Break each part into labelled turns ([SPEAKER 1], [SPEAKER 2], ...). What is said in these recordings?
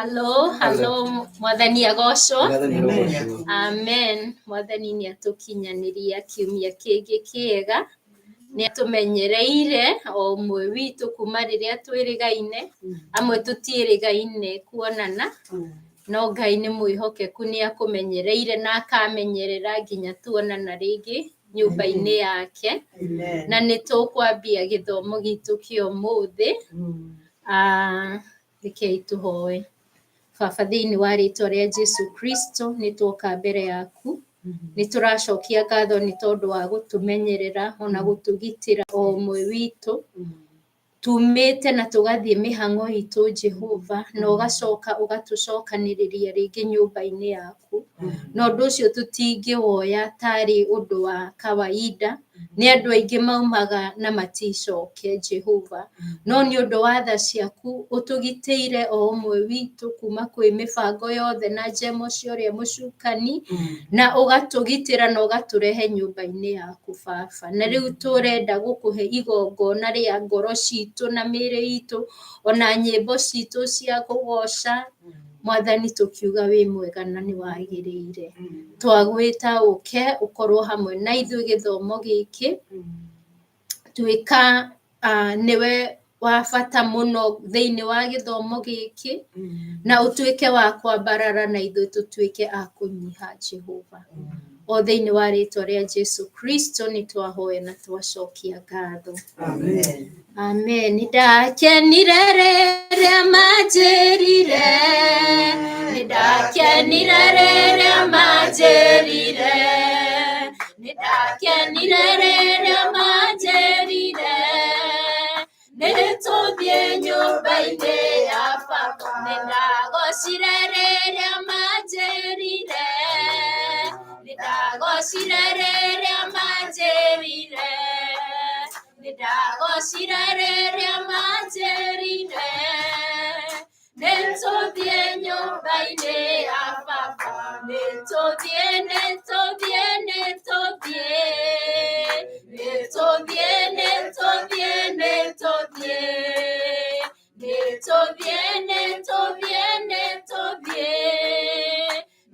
[SPEAKER 1] Hello, mwathani agocwo. Amen. Mwathani nĩ atukinyanĩria kiumia kĩngĩ kĩega, nĩ atumenyereire o ũmwe witũ kuma rĩrĩa twĩrĩgaine, amwe tũtiĩrĩgaine kuonana, no Ngai nĩ mwĩhokeku nĩ akũmenyereire na akamenyerera nginya tuonana rĩngĩ nyũmba-inĩ yake. Na nĩ tũkwambia gĩthomo gitũ kĩa ũmũthĩ. Rekei tũhoe. Baba, thĩinĩ wa rĩĩtwa rĩa Jesũ Kristo, nĩ tuoka mbere yaku, nĩ tũracokia ngatho nĩ tondũ wa gũtũmenyerera ona gũtũgitĩra o ũmwe witũ, tumĩte na tũgathiĩ mĩhang'o itũ Jehova, na ũgacoka ũgatũcokanĩrĩria rĩngĩ nyũmba-inĩ yaku, na ũndũ ũcio tũtingĩwoya tarĩ ũndũ wa kawaida, nĩ andũ aingĩ maumaga na maticoke Jehova, no nĩ ũndũ wa tha ciaku ũtũgitĩire o ũmwe witũ kuma kwĩ mĩbango yothe na njemo cia ũrĩa mũcukani, na ũgatũgitĩra na ũgatũrehe nyũmba-inĩ yaku Baba. Na rĩu tũrenda gũkũhe igongona rĩa ngoro citũ na mĩĩrĩ itũ, ona nyĩmbo citũ cia kũgoca Mwathani, tũkiuga wĩ mwega na nĩ wagĩrĩire. Twagwĩta ũke ũkorwo hamwe na ithuĩ gĩthomo gĩkĩ, tuĩka nĩwe wa bata mũno thĩinĩ wa gĩthomo gĩkĩ, na ũtuĩke wa kwambarara na ithuĩ tũtuĩke a kũnyiha Jehova. O thĩinĩ wa rĩĩtwa rĩa Jesũ Kristo nĩ twahoya na twacokia ngatho. Amen. Amen. Nĩndakenire rĩrĩa manjĩrire, nĩndakenire rĩrĩa manjĩrire, nĩndakenire rĩrĩa manjĩrire, nĩtũthiĩ nyũmba-inĩ ya Baba. Nĩndagocire rĩrĩa manjĩrire, nĩndagocire rĩrĩa manjĩrire, nĩndagocire rĩrĩa manjĩrire, nĩtũthiĩ nyũmba-inĩ ya Baba. Nĩtũthiĩ, nĩtũthiĩ, nĩtũthiĩ, nĩtũthiĩ, nĩtũthiĩ, nĩtũthiĩ, nĩtũthiĩ, nĩtũthiĩ, nĩtũthiĩ,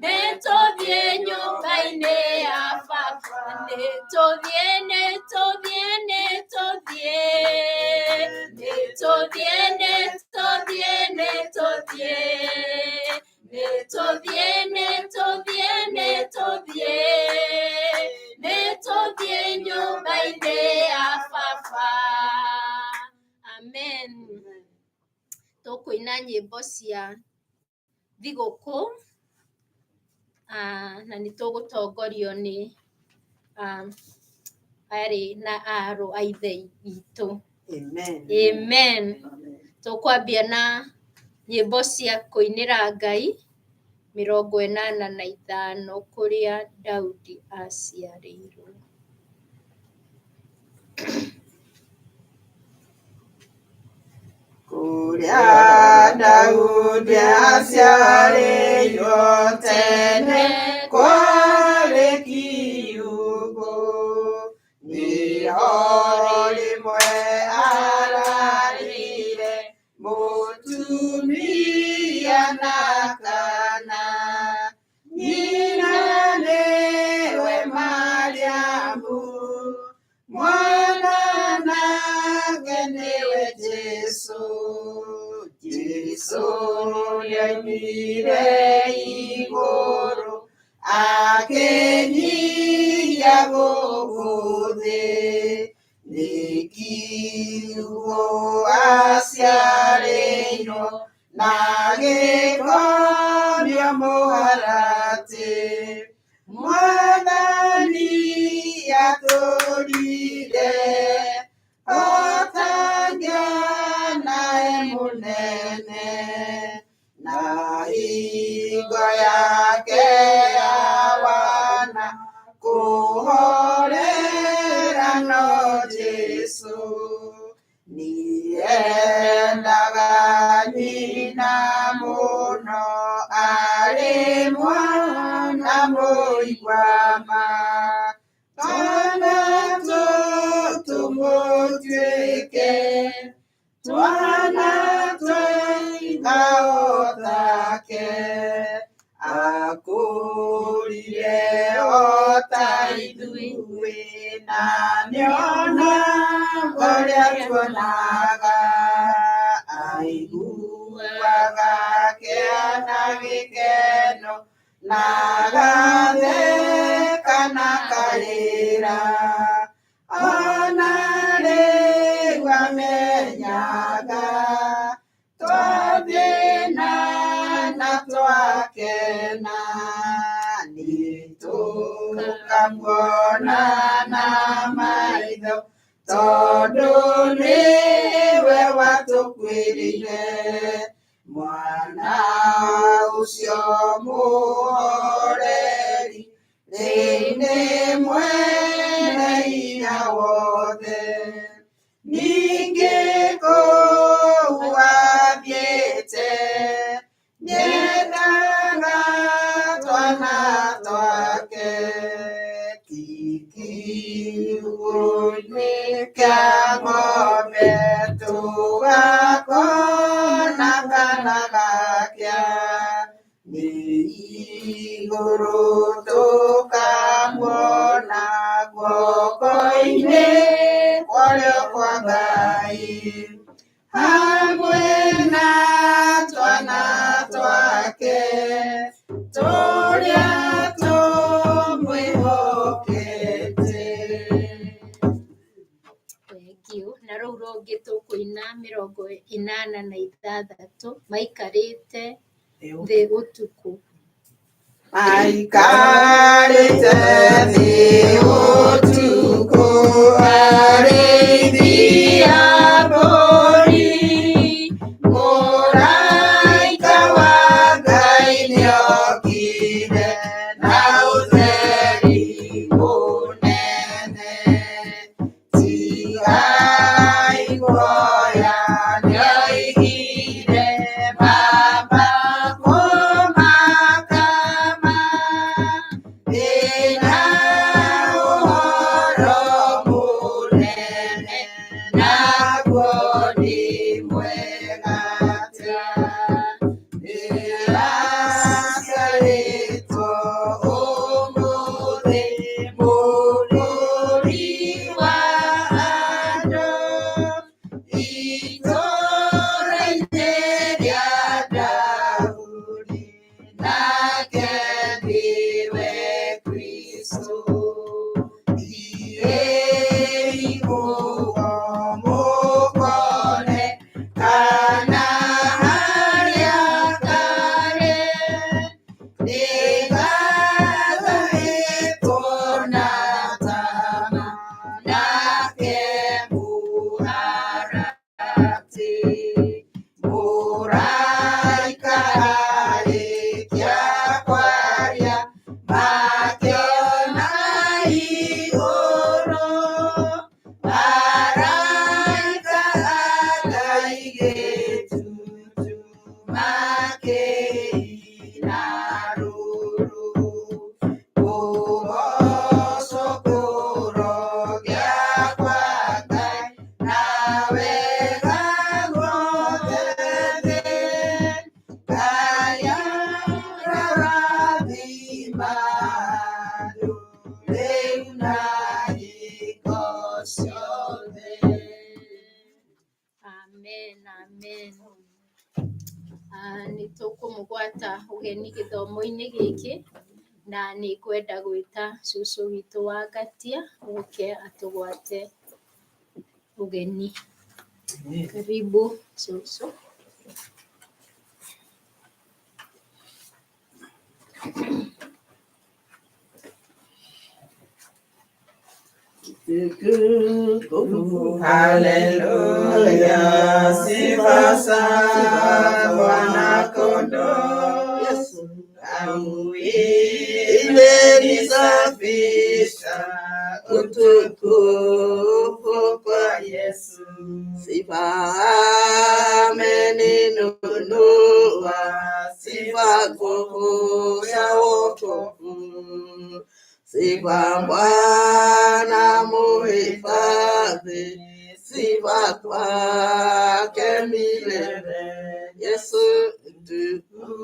[SPEAKER 1] nĩtũthiĩ nyũmba-inĩ ya Baba. Nĩtũthiĩ, nĩtũthiĩ, nĩtũthiĩ, nĩtũthiĩ, nĩtũthiĩ, nĩtũthiĩ, nĩtũthiĩ, nĩtũthiĩ, nĩtũthiĩ, nĩtũthiĩ nyũmba-inĩ ya Baba. Amen. Tũkũina nyĩmbo cia thigũkũ, na nĩ tũgũtongorio nĩ arĩ na arũ a ithe itũ. Amen. Tũkwambia na nyĩmbo cia kũinĩra Ngai 85 kũrĩa Daudi aciarĩirwo.
[SPEAKER 2] Kũrĩa Daudi aciarĩirwo tene kwarĩ kiugũ, niho rĩmwe ararire mũtumia na kana, nyina nĩwe Mariamu, mwana nake nĩwe Jesũ. Jesũ nĩoimire igũrũ akĩnyihia gũkũ thĩ, nĩ kiugo aciarĩirwo na gĩkomio mũharatĩ, Mwathani atũrire otangĩona mũnene, na hingo yake ya wana kũhorera no Jesũ. Nĩendaga nyina mũno arĩ mwana mũigua ma, kana tũmũtuĩke twana twaigua o ta bonaga aiguaga kĩana gĩkeno na gatheka na karĩra ona rĩu amenyaga twathĩna na twakena nĩtũkamuona na maitho tondũ nĩwe watũkwĩrĩire mwana ũcio mũhoreri rĩu nĩ mwene hinya wothe ningĩ kũu athiĩte nĩendaga twana twake kiugũ-inĩ kĩa ng'ombe tũgakona kana gakĩa nĩ igũrũ tũkamuona guoko-inĩ kwarĩo kwa Ngai hamwe na twana twake tũrĩa tũmwĩhokete.
[SPEAKER 1] Thengiũ. Na rĩu rũngĩ tũkũina 86 maikarĩte thĩ ũtukũ.
[SPEAKER 2] Maikarĩte thĩ ũtukũ arĩithia mbũri mũraika wa Ngai nĩokire na ũtheri mũnene tigai guoya nĩoigire mamba kũmakama ĩna ũhoro mũnene naguo nĩ mwega ta ĩraciarĩtwo ũmũthĩ mũrũri wa andũ itũũra-inĩ rĩa Daudi nake ndiwe Kristo iĩiguo mũkone kana harĩa karĩ nĩgathaĩtwo na tama nake mũharatĩ mũraika arĩkia kwaria makĩona igũrũ araika a Ngai gĩtutu makĩina rũrũ kũgocwo kũrogĩa kwa Ngai na wega guothe thĩ Ngai arathima andũ rĩu na hingo ciothe.
[SPEAKER 1] Amen, amen. Nĩ tũkũmũgwata ũgeni gĩthomo-inĩ gĩkĩ na nĩ ngwenda gwĩta cũcũ witũ wa Ngatia ũke atũgwate ũgeni. Karibu cũcũ.
[SPEAKER 2] Haleluya, sifa za Mwana Kondoo. Damu imenisafisha, utukufu kwa Yesu. Sifa ameninunua, sifa nguvu ya wokovu. Sifa Bwana muhifadhi, sifa kwake milele. Yesu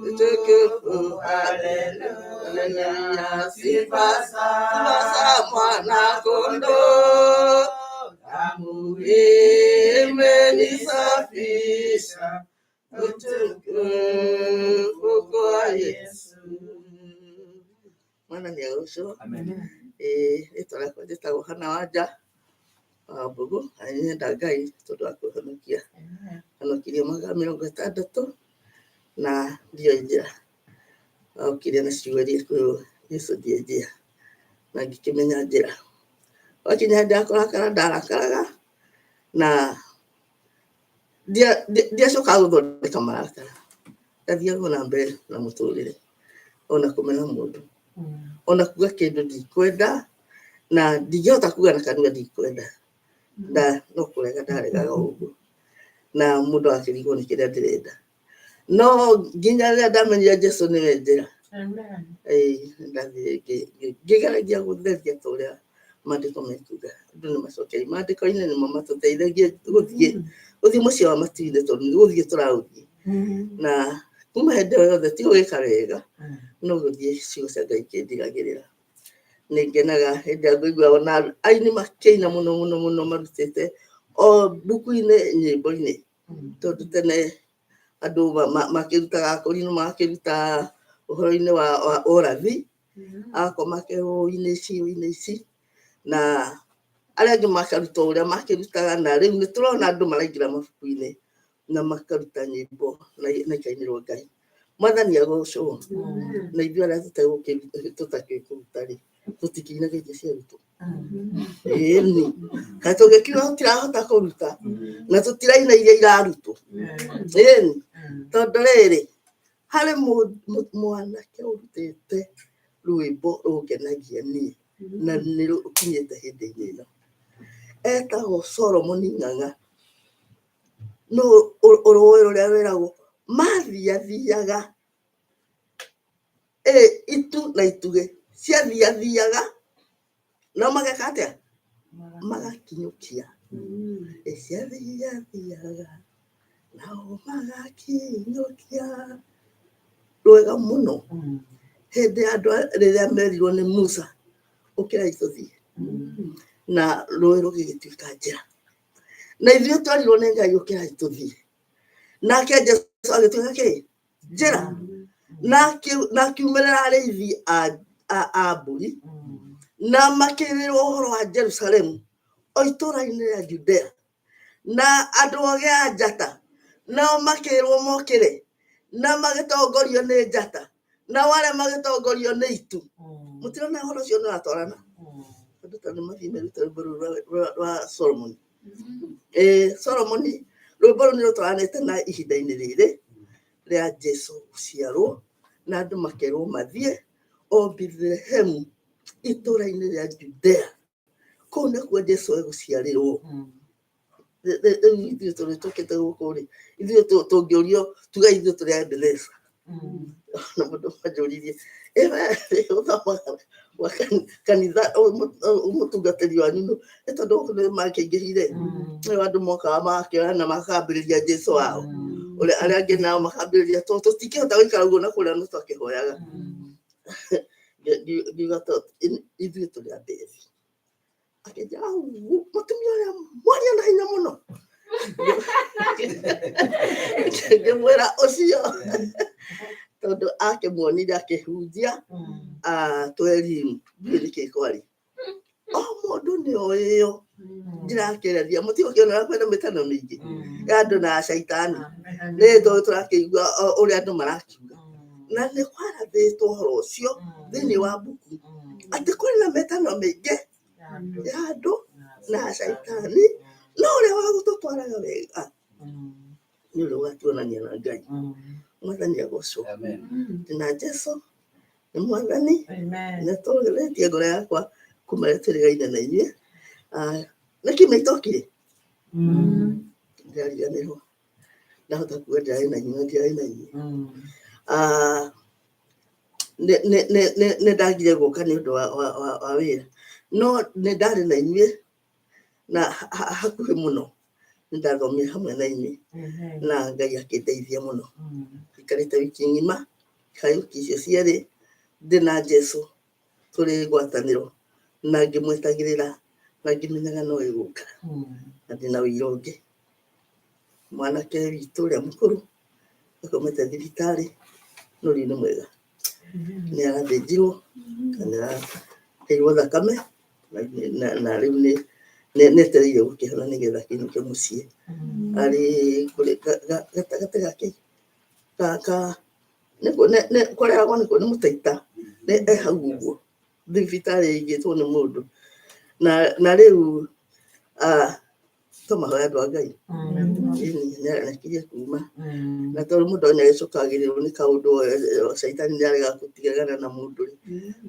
[SPEAKER 2] utukufu, haleluya, sifa za Mwana Kondoo. Damu utukufu kwa Yesu. Mwana ni arushwo. Itũra njĩtagwo Hana Wanja wa Mbugu, na nyenda Ngai tondũ wa kũhonokia. Honokirie magana 60 na ndio njĩra. Okire na ciũria kwĩ Yesu ndiye njĩra. Na ngĩkĩmenya njĩra. Wakinya ndakorakara ndarakaraga na ndiacoka gũthondeka marakara. Ndathiaga na mbere na mũtũrĩre. Ona kũmena mũndũ. Ona kuga kĩndũ ndikwenda na ndingĩhota kuga na kanua ndikwenda. No kũrega ndaregaga ũguo. Na mũndũ akĩrigwo nĩ kĩrĩa ndĩrenda. No nginya rĩrĩa ndamenyire Jesũ nĩwe njĩra. Ngĩgeragia gũtheria ta ũrĩa maandĩko mekuga. Andũ nĩ macokei maandĩko-inĩ nĩmo matũteithagia gũthiĩ mũciĩ wa matu-inĩ tondũ nĩ gũthiĩ tũraũthiĩ. Na kuma hĩndĩ ĩyo yothe ti gwĩka wega no gũthiĩ ciugo cia Ngai kĩndigagĩrĩra. Nĩ ngenaga hĩndĩ ĩrĩa ngũigua ona aini makĩina mũno marutĩte o mbuku-inĩ nyĩmbo-inĩ. Tondũ tene andũ makĩrutaga akũrinũ makĩruta ũhoro-inĩ wa ũrathi agakorwo makĩrwo-inĩ ici na arĩa angĩ makaruta ũrĩa makĩrutaga na rĩu nĩ tũrona andũ maraingĩra mabuku-inĩ na makaruta nyĩmbo na ikainĩrwo Ngai. Mwathani agocwo. Na ithuĩ arĩa tũtakĩruta-rĩ tũtikĩinagĩria ciarutwo. Ĩni kaĩ tũngĩkiuga tũtirahota kũruta na tũtiraina iria irarutwo. Ĩni tondũ rĩrĩ harĩ mwanake ũrutĩte rwĩmbo rũngenagia niĩ na nĩ rũkinyĩte hĩndĩ-inĩ ĩno. Etagwo Solomon Ng'ang'a. No ũrũĩ rũrĩa wĩragwo mathiathiaga itu na itugĩ ciathiathiaga no mageka atĩa? Magakinyũkia. Ciathiathiaga nao magakinyũkia. Rwega mũno. Hĩndĩ andũ rĩrĩa merirwo nĩ Musa ũkĩrai tũthiĩ na rũĩ rũgĩgĩtuĩka njĩra. Na ithuĩ twarirwo nĩ Ngai ũkĩrai tũthiĩ. Nake Jesũ agĩtuĩka kĩ? Njĩra. Na akiumĩrĩra arĩithi a mbũri na makĩrĩrwo ũhoro wa Jerusalemu o itũũra-inĩ rĩa Judea. Na andũ ogĩ a njata nao makĩrwo mokĩre na magĩtongorio nĩ njata na arĩa magĩtongorio nĩ itu. Mũtirona ũhoro ũcio nĩ watwarana? Andũ ta nĩ mathiĩ merute rwĩmbo rũu rwa Solomon. Solomon rwĩmbo rũu nĩ rũtwaranĩte na ihinda-inĩ rĩrĩ rĩa Jesũ gũciarwo na andũ makerwo mathiĩ o Bethlehemu itũũra-inĩ rĩa Judea. Kũu nĩkuo Jesũ egũciarĩrwo. Ithuĩ tũrĩtũkĩte gũkũ-rĩ, ithuĩ tũngĩũrio tuga ithuĩ tũrĩ a Ebenezer. Na mũndũ manjũririe wa kanitha ũmũtungatĩri wanyu nĩ tondũ nĩ makĩingĩhire. Andũ mokaga magakĩoya na makambĩrĩria Jesũ wao. Arĩa angĩ nao makambĩrĩria tũtingĩhota gũikara ũguo na kũrĩa nĩ twakĩhoyaga. Ngiuga ithuĩ tũrĩ a Bethi. Akĩnjĩra mũtumia ũrĩa mwaria na hinya mũno. Ngĩmwĩra ũcio tondũ akĩmuonire akĩhunjia tweri nĩkĩ kwarĩ. O mũndũ nĩ oĩyo njĩra akĩreria mũtigũkĩonera kwenda mĩtano mĩingĩ ya andũ na caitani. Nĩ tũrakĩigua ũrĩa andũ marakiuga na nĩ kwarathĩtwo ũhoro ũcio thĩinĩ wa mbuku atĩ kũrĩ na mĩtano mĩingĩ ya andũ na caitani no ũrĩa wa gũtũtwaraga wega nĩ ũrĩa ũgatuonania na Ngai. Mwathani agocwo. Na Jesũ nĩ mwathani na tũgĩrĩtie ngoro yakwa kuma rĩrĩa tũrĩgaine na inyuĩ. Nĩkĩ maitokire? Ndĩrariganĩrwo. Ndahota kuga ndĩrarĩ na inyuĩ ndirarĩ na inyuĩ. Nĩ ndagire gũka nĩ ũndũ wa wĩra no nĩ ndarĩ na inyuĩ na hakuhĩ mũno nĩ ndathomire hamwe na inyuĩ na Ngai akĩndeithia mũno. Ikarĩte wiki ng'ima kaĩ wiki icio cierĩ ndĩ na Jesũ tũrĩ ngwatanĩro na ngĩmwetagĩrĩra na ngĩmenyaga no egũka na ndĩ na ũira ũngĩ. Mwanake witũ ũrĩa mũkũrũ akomete thibitarĩ nũri-inĩ mwega nĩ arathĩnjirwo kana heirwo thakame na rĩu netereire gũkĩhona nĩgetha kĩinũke mũciĩ arĩ kũrĩ gatagatĩ gake kũrĩa nĩ Mũtaita nĩ hau ũguo thibitarĩ ĩigĩtwo nĩ mũndũ na rĩu tũmahoya andũ a Ngai nĩarekirie kuma na tondũ mũndũ nĩagĩcũkagĩrĩrwo nĩ kaũndũ caitani nĩarega gũtigana na mũndũ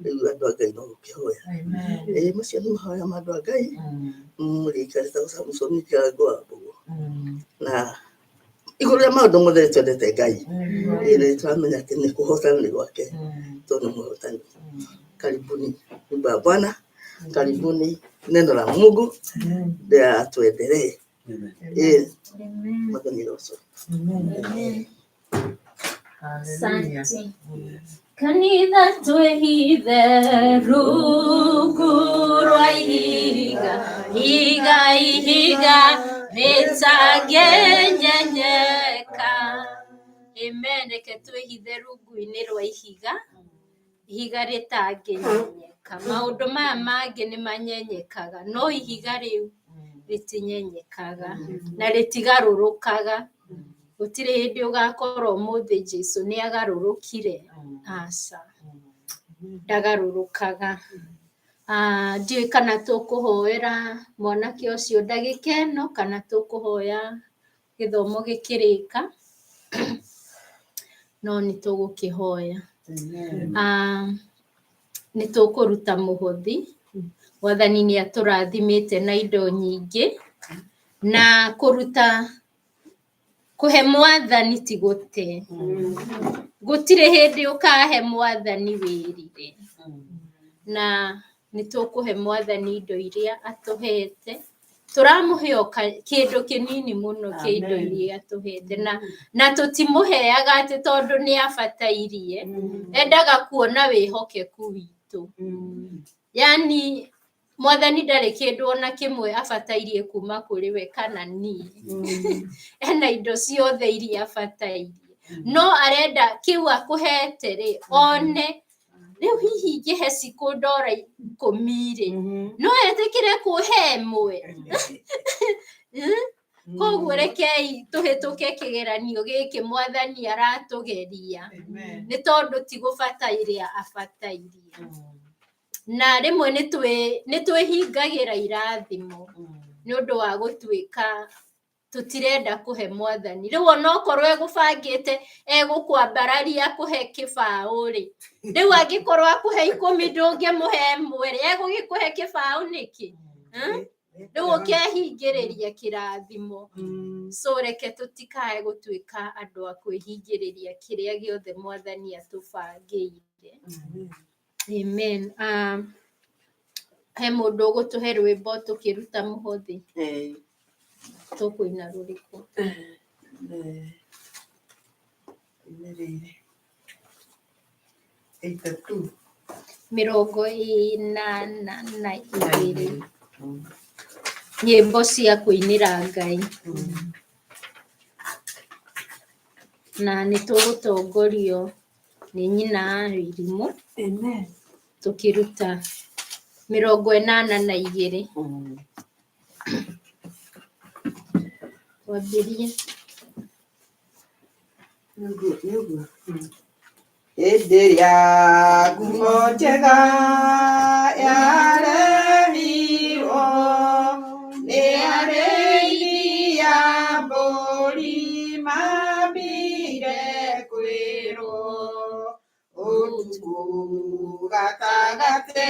[SPEAKER 2] rĩu andũ a Ngai no gũkĩhoya macio nĩ mahoya ma andũ a Ngai mũrĩikare ta Samson Kĩrango wa Mbũgũ na igũrũ rĩa maũndũ mothe twendete Ngai nĩ tũramenya atĩ nĩ kũhotana nĩ gwake tondũ nĩ mũhotani. Karibuni nyumba ya Bwana, karibuni neno la Mungu ndio tuendelee.
[SPEAKER 1] Asante. Kanitha twehithe rungu rwa ihiga rĩtangĩnyenyeka. Amen. Reke twehithe rungu-inĩ rwa ihiga rĩtangĩnyenyeka. Maũndũ maya mangĩ nĩ manyenyekaga no ihiga rĩu rĩtinyenyekaga na rĩtigarũrũkaga. Gũtirĩ hĩndĩ ũgakorwo ũmũthĩ Jesũ nĩ agarũrũkire, aca ndagarũrũkaga. Ndiũĩ kana tũkũhoera mwanake ũcio ndagĩka ĩno kana tũkũhoya gĩthomo gĩkĩrĩka no nĩ tũgũkĩhoya. Nĩ tũkũruta mũhothi. Mwathani nĩ atũrathimĩte na indo nyingĩ na kũhe Mwathani ti gũte. Gũtirĩ hĩndĩ ũkahe Mwathani wĩrire na nĩ tũkũhe Mwathani indo iria atũhete. Tũramũhe kĩndũ kĩnini mũno kĩa indo iria atũhete na tũtimũheaga atĩ tondũ nĩ abatairie. Endaga kuona wĩhokeku witũ. Yani Mwathani ndarĩ kĩndũ ona kĩmwe abatairie kuma kũrĩ we kana niĩ. Ena indo ciothe iria abatairie no arenda kĩu akũhete rĩ one. Rĩu hihi ingĩhe cikũ $10 rĩ no etĩkĩre kũhe ĩmwe. Koguo rekei tũhĩtũke kĩgeranio gĩkĩ Mwathani aratũgeria nĩ tondũ ti gũbataire abatairie. Na rĩmwe nĩ twĩhingagĩra irathimo nĩ ũndũ wa gũtuĩka tũtirenda kũhe Mwathani. Rĩu onokorwo egũbangĩte egũkwambararia kũhe kĩbaũ rĩ rĩu angĩkorwo akũhe 10 ndũngĩmũhe ĩmwe rĩ egũgĩkũhe kĩbaũ nĩkĩ? Rĩu ũkehingĩrĩria kĩrathimo. So reke tũtikae gũtuĩka andũ a kwĩhingĩrĩria kĩrĩa gĩothe Mwathani atũbangĩire. Amen. He mũndũ ũgũtũhe rwĩmbo tũkĩruta mũhothi? Tũkũina rũrĩkũ? Mĩrongo ĩnana na igĩrĩ. Nyĩmbo cia kũinĩra Ngai. Na nĩ tũgũtongorio nĩ nyina Irimũ tũkĩruta 82. Wambĩrie.
[SPEAKER 3] Hĩndĩ ĩrĩa ngumo njega yarehirwo nĩ arĩithi a mbũri mambire kwĩrwo ũtukũ gatagatĩ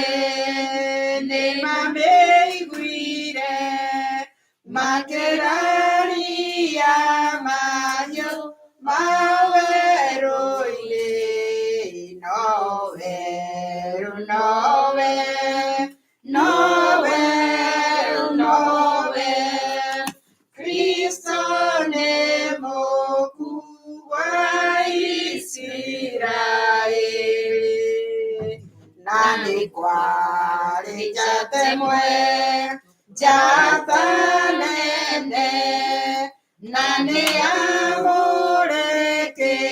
[SPEAKER 3] nĩ mamĩiguire makĩraria manyũ ma werũ-inĩ. Nowe Kristo nĩ mũku wa Isiraeli. Na nĩ kwarĩ njata ĩmwe, njata nene, na nĩ amũrĩkĩte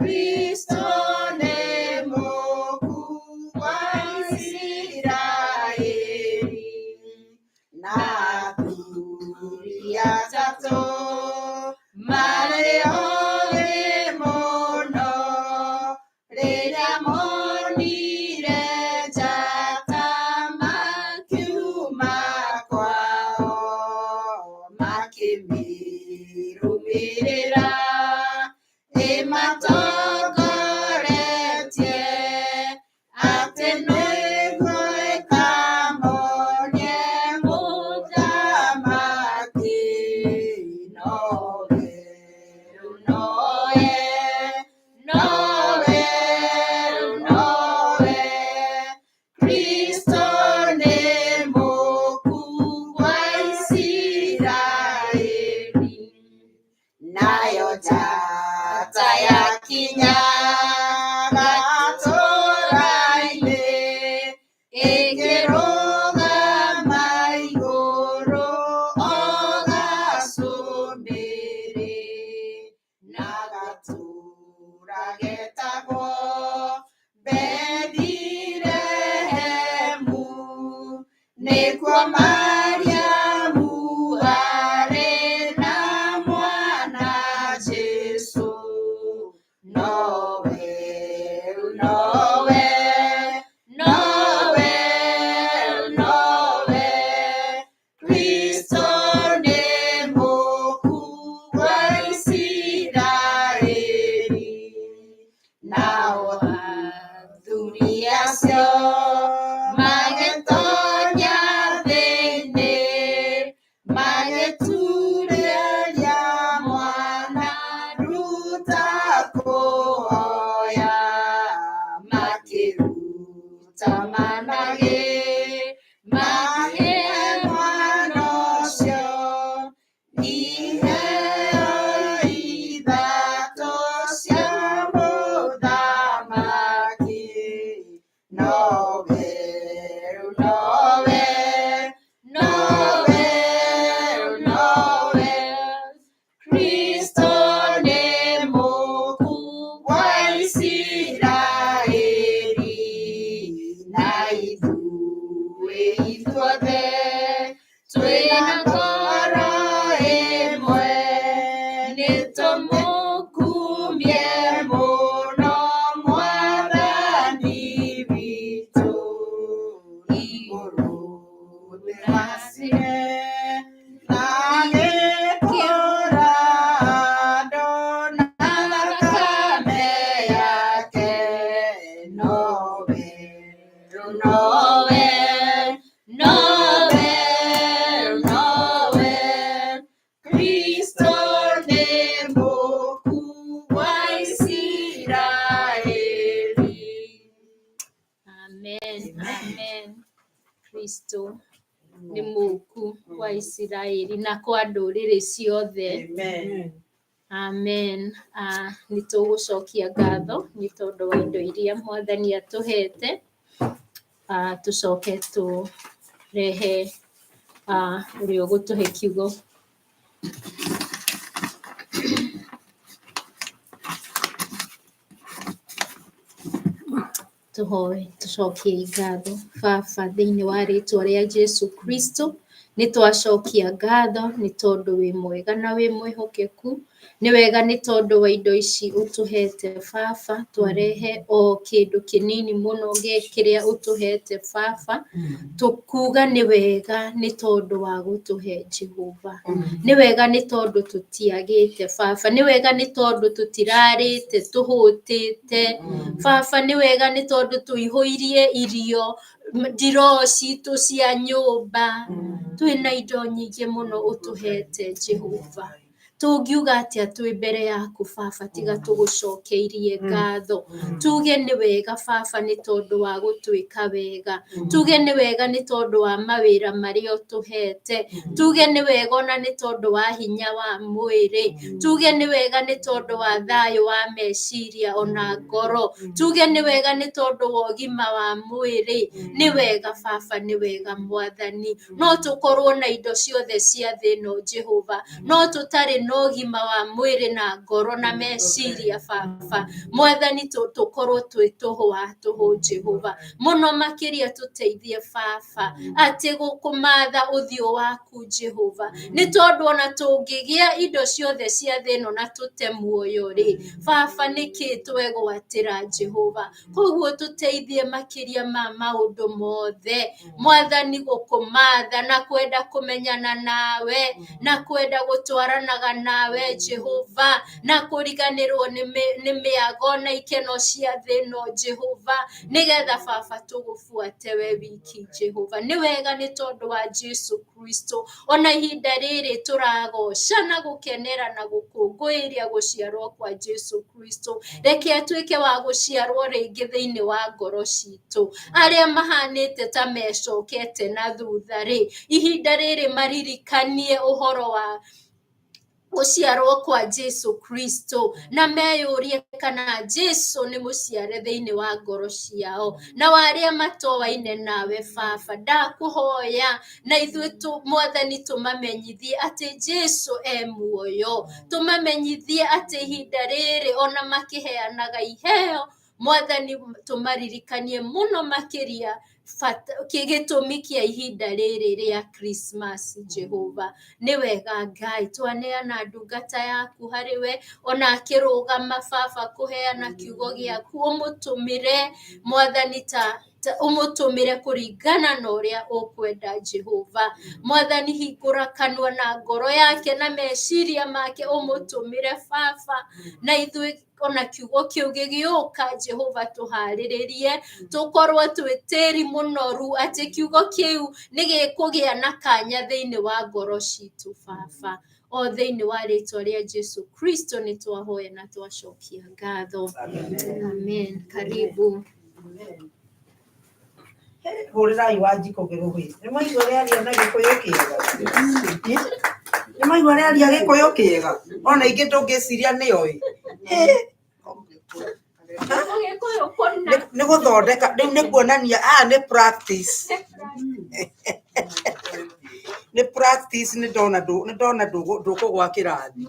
[SPEAKER 3] Kristo nĩ mũkuu wa Isiraeli, na athuri atatũ marĩ oogĩ mũno, rĩrĩa monire njata makiuma kwao, makĩmĩrũmĩrĩra ĩmatongoretie, atĩ nĩguo ĩkamonie mũthamaki. Nowe, nowe, nowe, nowe, Kristo nĩ mũkuu wa Isiraeli. Nayo njata yakinya gatũũra-inĩ, ĩkĩrũgama igũrũ o gacũmbĩrĩ, na gatũũra getagwo Bethilehemu, nĩkuo Mariamu arĩ na mwana Jesũ. Nowe, nowe, nowe, nowe, Kristo nĩ mũkuu wa Isiraeli. Nao athuri acio magĩtonya thĩinĩ, magĩturĩria mwana ruta kũhoya, makĩruta managĩ, makĩhe mwana ũcio iheo ithatũ cia mũthamaki. Nowe, nowe, nowe, nowe, Kristo nĩ mũkuu wa Isiraeli. Na ithuĩ ithuothe twĩna ngoro ĩmwe, nĩtũmũkumie mũno Mwathani witũ, igũrũ thĩ na gĩkũra andũ na thakame yake. Nowe, nowe, nowe, nowe, Kristo nĩ mũkuu wa Isiraeli.
[SPEAKER 1] Amen, amen. Kristo nĩ mũkuu wa Isiraeli na kwa ndũrĩrĩ ciothe.
[SPEAKER 3] Amen.
[SPEAKER 1] Amen. Nĩ tũgũcokia ngatho nĩ tondũ wa indo iria Mwathani atũhete. Tũcoke tũrehe ũrĩa ũgũtũhe kiugo. Tũhoe, tũcokie ngatho. Baba, thĩinĩ wa rĩĩtwa rĩa Jesũ Kristo, nĩ twacokia ngatho nĩ tondũ wĩ mwega na wĩ mwĩhokeku. Nĩ wega nĩ tondũ wa indo ici ũtũhete Baba, twarehe o kĩndũ kĩnini mũno kĩrĩa ũtũhete Baba. Tũkuga nĩ wega nĩ tondũ wa gũtũhe Jehova. Nĩ wega nĩ tondũ tũtiagĩte Baba. Nĩ wega nĩ tondũ tũtirarĩte tũhũtĩte. Baba, nĩ wega nĩ tondũ tũihũirie irio ndiroo citũ cia nyũmba. Twĩna indo nyingĩ mũno ũtũhete Jehova. Tũngiuga atĩa twĩ mbere yaku Baba tiga tũgũcokeirie ngatho. Tuge nĩ wega Baba nĩ tondũ wa gũtwĩka wega. Tuge nĩ wega nĩ tondũ wa mawĩra marĩa ũtũhete. Tuge nĩ wega ona nĩ tondũ wa hinya wa mwĩrĩ. Tuge nĩ wega nĩ tondũ wa thayũ wa meciria ona ngoro. Tuge nĩ wega nĩ tondũ wa ũgima wa mwĩrĩ. Nĩ wega Baba, nĩ wega Mwathani. No tũkorwo na indo ciothe cia thĩ ĩno Jehova, no tũtarĩ na ũgima wa mwĩrĩ na ngoro na meciria baba mwathani tukorwo twĩ tũhũ Jehova mũno makĩria tũteithie baba atĩ gũkũmatha ũthiũ waku Jehova nĩ tondũ ona tũngĩgĩa indo ciothe cia thĩ ĩno na tũte muoyo rĩ baba nĩkĩ twegwatĩra Jehova koguo tũteithie makĩria ma maũndũ mothe mwathani gũkũmatha na kwenda kũmenyana nawe na kwenda gũtwaranaga nawe Jehova na kũriganĩrwo nĩ mĩago na ikeno cia thĩ ĩno Jehova nĩgetha baba tũgũbuate we wiki Jehova nĩ wega nĩ tondũ wa Jesu Kristo ona ihinda rĩrĩ tũragoca na gũkenera na gũkũngũĩria gũciarwo kwa Jesu Kristo reke atuĩke wa gũciarwo rĩngĩ thĩinĩ wa ngoro citũ arĩa mahanĩte ta mecokete na thutha rĩ ihinda rĩrĩ maririkanie ũhoro wa gũciarwo kwa Jesu Kristo na meyũrie kana Jesu nĩ mũciare thĩinĩ wa ngoro ciao na warĩa matoaine nawe baba ndakũhoya na ithuĩ mwathani tũmamenyithie atĩ Jesu muoyo tũmamenyithie atĩ ihinda rĩrĩ ona makĩheanaga iheo mwathani tũmaririkanie mũno makĩria gĩtũmi kĩa ihinda rĩrĩ rĩa Christmas Jehova nĩ wega Ngai twaneana ndungata yaku harĩ we ona akĩrũgama baba kũheana kiugo gĩaku ũmũtũmĩre mwathani ũmũtũmĩre kũringana na ũrĩa ũkwenda Jehova mwathani hingũra kanua na ngoro yake na meciria make ũmũtũmĩre baba na ithuĩ ona kiugo kĩu gĩgĩũka Jehova tũharĩrĩrie tũkorwo twĩ tĩri mũnoru atĩ kiugo kĩu nĩ gĩkũgĩa na kanya thĩinĩ wa ngoro citũ baba o thĩinĩ wa rĩtwa rĩa Jesu Kristo nĩ twahoya na twacokia ngatho amen karibu
[SPEAKER 3] hũrĩrai Wanjikũ Gĩrũgĩ nĩ maigua rĩaria na Gĩkũyũ kĩega nĩ maigua rĩaria Gĩkũyũ kĩega ona ingĩ tũngĩciria nĩoĩ nĩ gũthondeka rĩu nĩ kuonania nĩ practice nĩ practice nĩ ndona ndũkũgwa kĩrathi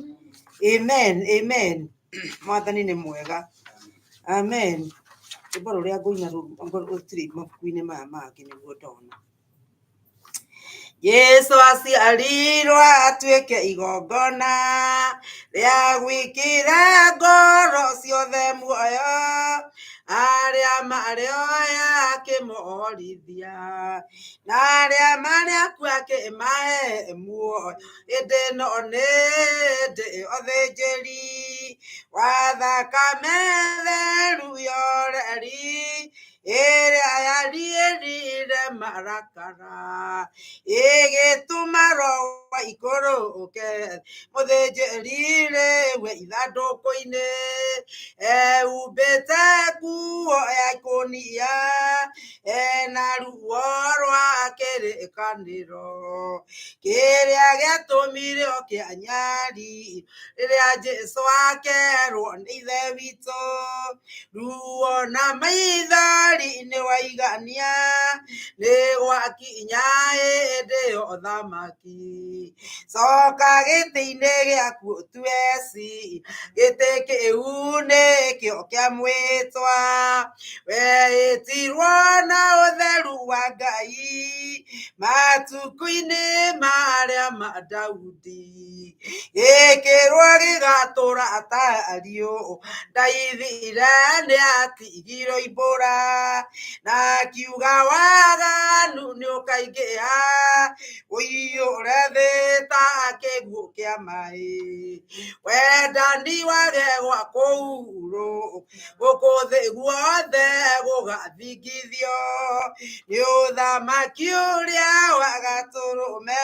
[SPEAKER 3] amen mwathani nĩ mwega amen rwĩmbo rũrĩa ngũina rũtirĩ mabuku-inĩ maya mangĩ nĩguo ndona Yesu aciarirwo atuĩke igongona rĩa gwĩkĩra ngoro ciothe muoyo arĩa marĩoya akĩmorithia na arĩa marĩ akuũ akĩmahe muoyo hĩndĩ ĩno nĩ hĩndĩ ũthĩnjĩri wa thakame theru ya ũreri ĩrĩa yariĩrire marakara ĩgĩtũma roho wa ikũrũke mũthĩnjĩri we ithandũkũ-inĩ ehumbĩte nguo ya ikũnia ena ruo rwa kĩrĩkanĩro kĩrĩa gĩatũmire kĩa nyari rĩrĩa Jesũ akerwo nĩ ithe witũ ruo na maithori nĩ waigania nĩ gwakinya hĩndĩ ya ũthamaki coka gĩtĩ-inĩ gĩaku ũtueci gĩtĩ kĩu nĩkĩo kĩa mwĩtwa wehĩtirwo na ũtheru wa Ngai matukũ-inĩ marĩa ma Daudi gĩkĩrwo gĩgatũra atariũ ndaithire nĩ atigirwo imbũra na kiuga waganu nĩ ũkaingĩha ũiyũre thĩ ta kĩguũ kĩa maĩ wendani wage gwa kũu gũkũ thĩ guothe gũgathingithio nĩ ũthamaki ũrĩa wa gatũrũme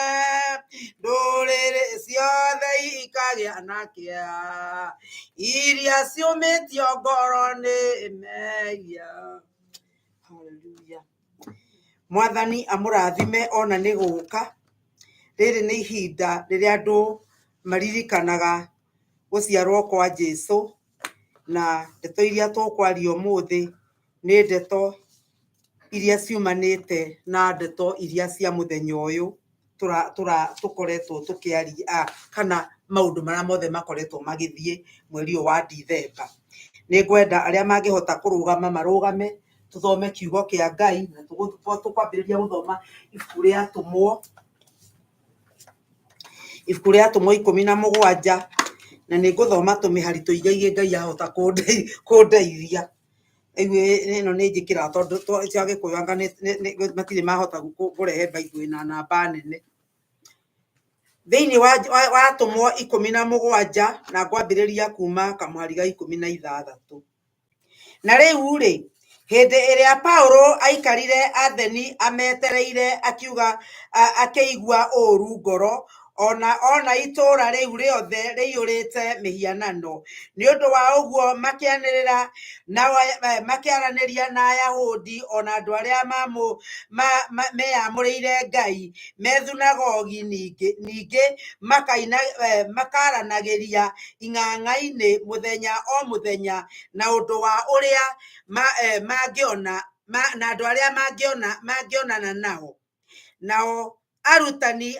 [SPEAKER 3] ndũrĩrĩ ciothe ikagĩa na kĩeha iria ciũmĩtio ngoro nĩ mehia haleluya mwathani amũrathime ona nĩ gũka rĩrĩ nĩ ihinda rĩrĩa andũ maririkanaga gũciarwo kwa Jesũ na ndeto iria tũkwaria ũmũthĩ nĩ ndeto iria ciumanĩte na ndeto iria cia mũthenya ũyũ tũkoretwo tũkĩaria kana maundu mara mothe makoretwo magithie mweri wa Dithemba. Nĩ ngwenda arĩa mangĩhota kũrũgama marũgame tũthome kiugo kĩa Ngai na tũkwambĩrĩria gũthoma ibuku rĩa Atũmwo 17 na nĩ ngũthoma tũmĩhari tũigaige Ngai ahota kũndeithia. Ĩno nĩ njĩkĩra tondũ cia Gĩkũyũ anga matirĩ mahota kũrehe Bible na namba nene. Thĩinĩ wa Atũmwo 17 na ngwambĩrĩria kuma kamũhari ga 16. Na rĩu rĩ, hĩndĩ ĩrĩa Paulo aikarire Atheni ametereire akiuga akĩigua ũũru ngoro ona itũũra rĩu rĩothe rĩiyũrĩte mĩhianano. Nĩ ũndũ wa ũguo makĩaranĩria na Ayahudi ona andũ arĩa meyamũrĩire Ngai me thunagogi, ningĩ makaranagĩria ing'ang'a-inĩ mũthenya o mũthenya na ũndũ wa ũrĩa mangĩona na andũ arĩa mangĩonana nao arutani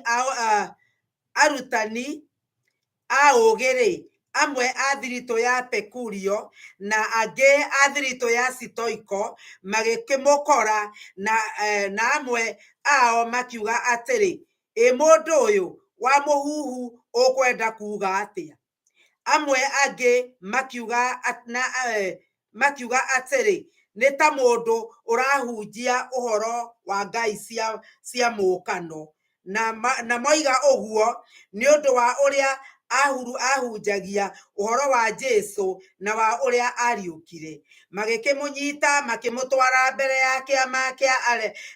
[SPEAKER 3] a ũũgĩ-rĩ, amwe a thiritũ ya Pekurio na angĩ a thiritũ ya Sitoiko magĩkĩmũkora na amwe ao makiuga atĩrĩ, mũndũ ũyũ wa mũhuhu ũkwenda kuuga atĩa? Amwe angĩ makiuga atĩrĩ, nĩ ta mũndũ ũrahunjia ũhoro wa ngai cia mũũkano. Na moiga ũguo nĩ ũndũ wa ũrĩa ahunjagia ũhoro wa Jesũ na wa ũrĩa ariũkire. Magĩkĩmũnyita makĩmũtwara mbere ya kĩama kĩa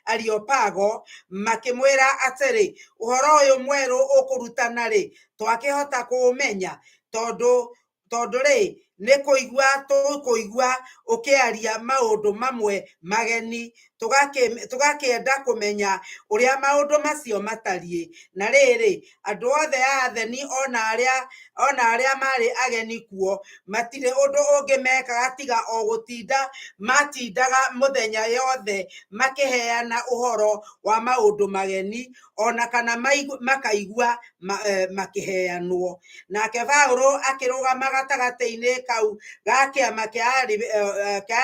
[SPEAKER 3] Areopago makĩmwĩra atĩrĩ, ũhoro ũyũ mwerũ ũkũrutana-rĩ, twakĩhota kũũmenya tondũ-rĩ nĩ kũigua ũkĩaria maũndũ mamwe mageni, tũgakĩenda kũmenya ũrĩa maũndũ macio matariĩ. Na rĩrĩ, andũ othe a Atheni ona arĩa marĩ ageni kuo matirĩ ũndũ ũngĩ mekaga tiga o gũtinda matindaga mũthenya yothe makĩheana ũhoro wa maũndũ mageni ona kana makaigua makĩheanwo. Nake Paulo akĩrũgama gatagatĩ-inĩ kau ga kĩama kĩa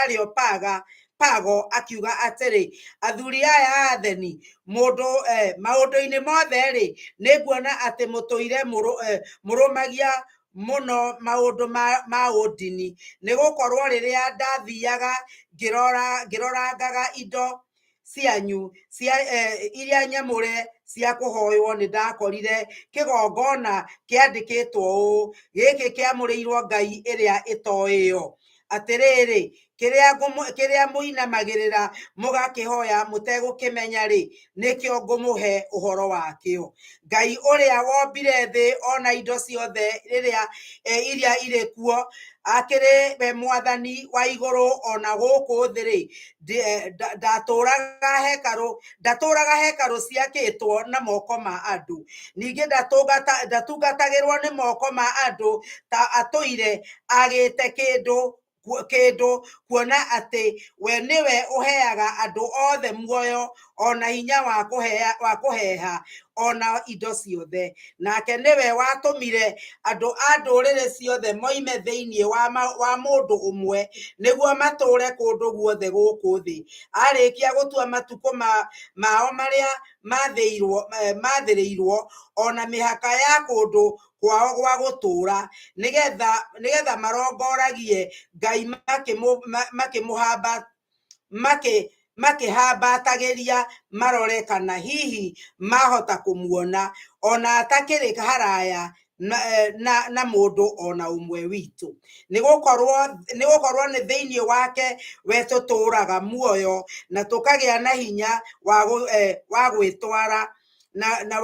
[SPEAKER 3] Areopago akiuga atĩrĩ, athuri aya a Atheni, maũndũ-inĩ mothe-rĩ, nĩ nguona atĩ mũtũire mũrũmagia mũno maũndũ ma ũndini, nĩ gũkorwo rĩrĩa ndathiaga ngĩrorangaga indo cianyu iria nyamũre cia kũhoywo, nĩ ndakorire kĩgongona kĩandĩkĩtwo ũũ, gĩkĩ kĩamũrĩirwo ngai ĩrĩa ĩtoĩyo. Atĩrĩrĩ, kĩrĩa mũinamagĩrĩra mũgakĩhoya mũtegũkĩmenya-rĩ, nĩkĩo ngũmũhe ũhoro wakĩo. Ngai ũrĩa wombire thĩ ona indo ciothe iria irĩ kuo, akĩrĩ we mwathani wa igũrũ ona gũkũ thĩ-rĩ, ndatũũraga hekarũ ciakĩtwo na moko ma andũ. Ningĩ ndatungatagĩrwo nĩ moko ma andũ ta atũire agĩte kĩndũ, kuona atĩ we nĩwe ũheaga andũ othe muoyo ona hinya wa kũheha ona indo ciothe. Nake nĩwe watũmire andũ a ndũrĩrĩ ciothe moime thĩinĩ wa mũndũ ũmwe nĩguo matũũre kũndũ guothe gũkũ thĩ. Arĩkia gũtua matukũ mao marĩa mathĩrĩirwo ona mĩhaka ya kũndũ kwao gwa gũtũũra, nĩgetha marongoragie Ngai makĩhambatagĩria marore kana hihi mahota kũmuona ona atakĩrĩ haraya na mũndũ ona ũmwe witũ. Nĩ gũkorwo nĩ thĩinĩ wake we tũtũũraga muoyo na tũkagĩa na hinya wa gwĩtwara na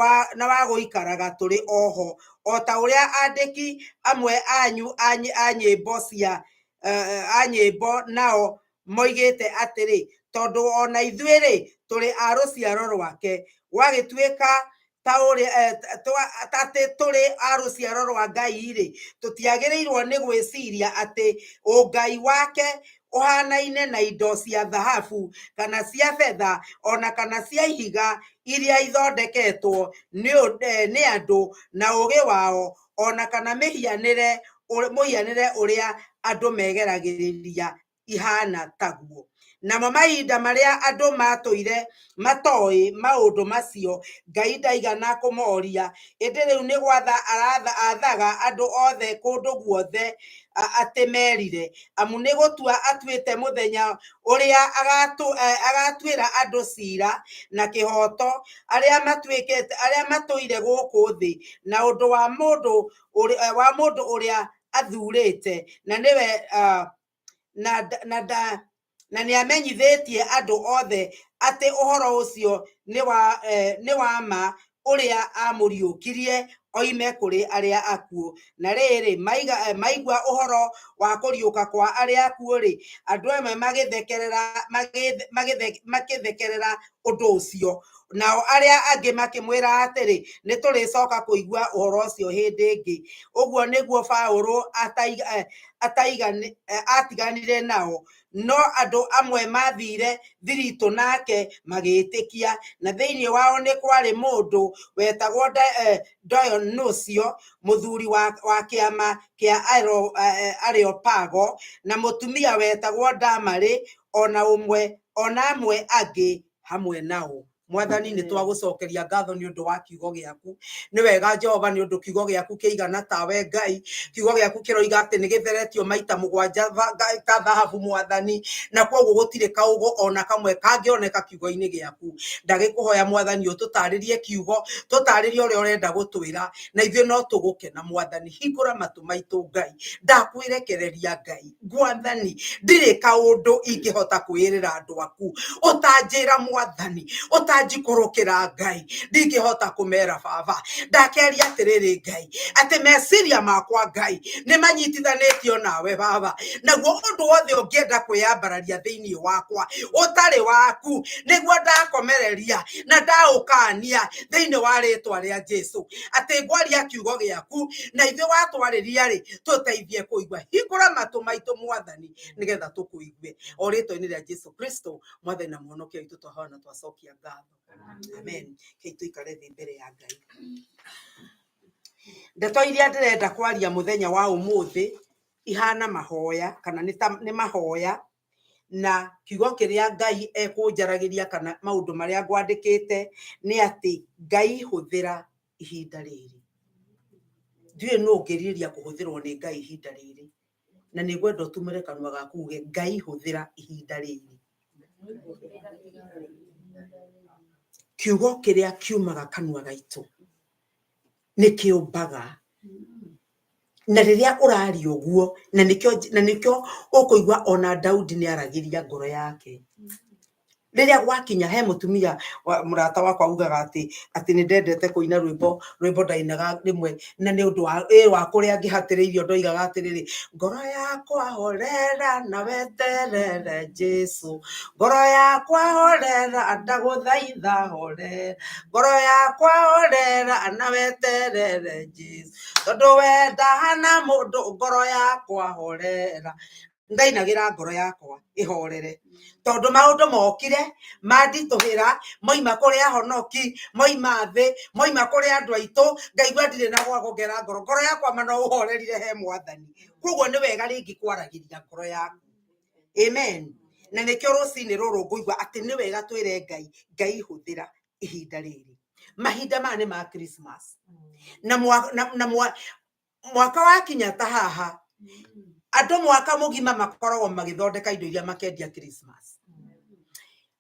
[SPEAKER 3] wa gũikaraga tũrĩ oho, o ta ũrĩa andĩki amwe anyu a nyĩmbo nao moigĩte atĩrĩ, tondũ ona ithuĩ-rĩ tũrĩ a rũciaro rwake, gwagĩtuĩka atĩ tũrĩ a rũciaro rwa Ngai-rĩ, tũtiagĩrĩirwo nĩ gwĩciria atĩ ũngai wake ũhanaine na indo cia thahabu kana cia betha ona kana cia ihiga iria ithondeketwo nĩ andũ na ũũgĩ wao ona kana mũhianĩre ũrĩa andũ megeragĩrĩria ihana taguo. Namo mahinda marĩa andũ matũire matoĩ maũndũ macio, Ngai ndaigana kũmoria, ĩndĩ rĩu nĩ gwatha athaga andũ othe kũndũ guothe atĩ merire, amu nĩ gũtua atuĩte mũthenya ũrĩa agatuĩra andũ cira na kĩhoto arĩa matũire gũkũ thĩ na ũndũ wa mũndũ ũrĩa athurĩte, na nĩwe na nĩ amenyithĩtie andũ othe atĩ ũhoro ũcio nĩ wa ma ũrĩa amũriũkirie oime kũrĩ arĩa akuũ. Na rĩrĩ maigua ũhoro wa kũriũka kwa arĩa akuũ-rĩ, andũ amwe magĩthekerera ũndũ ũcio, nao arĩa angĩ makĩmwĩra atĩrĩ, nĩ tũrĩcoka kũigua ũhoro ũcio hĩndĩ ĩngĩ. Ũguo nĩguo Paũlũ atiganire nao, no andũ amwe mathire thiritũ nake magĩtĩkia, na thĩinĩ wao nĩ kwarĩ mũndũ wetagwo Dionysio, mũthuri wa kĩama kĩa Areopago, na mũtumia wetagwo Damarĩ, ona amwe angĩ hamwe nao. Mwathani nĩ twagũcokeria ngatho nĩ ũndũ wa kiugo gĩaku. Nĩ wega Jehova nĩ ũndũ kiugo gĩaku kĩigana tawe Ngai. Kiugo gĩaku kĩroiga atĩ nĩ gĩtheretio maita 7 ta thahabu Mwathani, na kwoguo gũtirĩ kaũgo ona kamwe kangĩoneka kiugo-inĩ gĩaku. Ndagĩkũhoya Mwathani ũtũtarĩrie kiugo, tũtarĩrie ũrĩa ũrenda gũtwĩra, na ithuĩ no tũgũkena Mwathani. Hingũra matũ maitũ Ngai, ndakwĩrekereria Ngai. Mwathani, ndirĩ kaũndũ ingĩhota kwĩrĩra andũ aku ũtanjĩra Mwathani, ũtanjikorokera Ngai, ndingĩhota kũmera Baba. Ndakeria atĩrĩrĩ Ngai, atĩ meciria makwa Ngai nĩ manyitithanĩtio nawe Baba, naguo ũndũ wothe ũngĩenda kwĩyambararia thĩinĩ wakwa ũtarĩ waku, nĩguo ndakomereria na ndaũkania thĩinĩ wa rĩtwa rĩa Jesũ, atĩ ngwaria kiugo gĩaku na ithuĩ watwarĩria-rĩ tũteithie kũigua. Hingũra matũ maitũ Mwathani nĩgetha tũkũigue, o rĩtwa-inĩ rĩa Jesũ Kristo Mwathani na Mũhonokia witũ twahoya na twacokia ngatho. Amen. Kei tuikare thĩ mbere ya Ngai. Ndeto iria ndĩrenda kwaria mũthenya wa ũmũthĩ ihana mahoya, kana nĩ mahoya, na kiugo kĩrĩa Ngai ekũnjaragĩria kana maũndũ marĩa ngwandĩkĩte nĩ atĩ Ngai hũthĩra ihinda rĩrĩ. Ndiũĩ nũ ũngĩrirĩria kũhũthĩrwo nĩ Ngai ihinda rĩrĩ, na nĩ ngwenda ũtumĩre kanua gaku uge Ngai hũthĩra ihinda rĩrĩ. Kiugo kĩrĩa kiumaga kanua gaitũ nĩ kĩũmbaga, na rĩrĩa ũraria ũguo, na nĩkĩo ũkũigua ona Daudi nĩ aragĩria ngoro yake. Rĩrĩa gwakinya he mũtumia mũrata wakwa ugaga atĩ nĩ ndendete kũina rwĩmbo ndainaga rĩmwe, na nĩ ũndũ wa kũrĩa ngĩhatĩrĩirio ndoigaga atĩrĩrĩ, ngoro yakwa horera na weterere Jesũ, ngoro yakwa horera ndagũthaitha horera, ngoro yakwa horera na weterere Jesũ, tondũ wendana mũndũ ngoro yakwa horera. Ndainagĩra ngoro yakwa ĩhorere, tondũ maũndũ mokire manditũhĩra, moima kũrĩ ahonoki, moima thĩ, moima kũrĩ andũ aitũ, ngaigua ndirĩ na gwa kũgera ngoro. Ngoro yakwa ma no ũhorerire he Mwathani, koguo nĩ wega rĩngĩ kwaragĩria ngoro yaku. Amen. Na nĩkĩo rũcinĩ rũrũ ngũigua atĩ nĩ wega twĩre Ngai hũthĩra ihinda rĩrĩ. Mahinda maya nĩ ma Christmas, na mwaka wakinya ta haha, andũ mwaka mũgima makoragwo magĩthondeka indo iria makendia Christmas.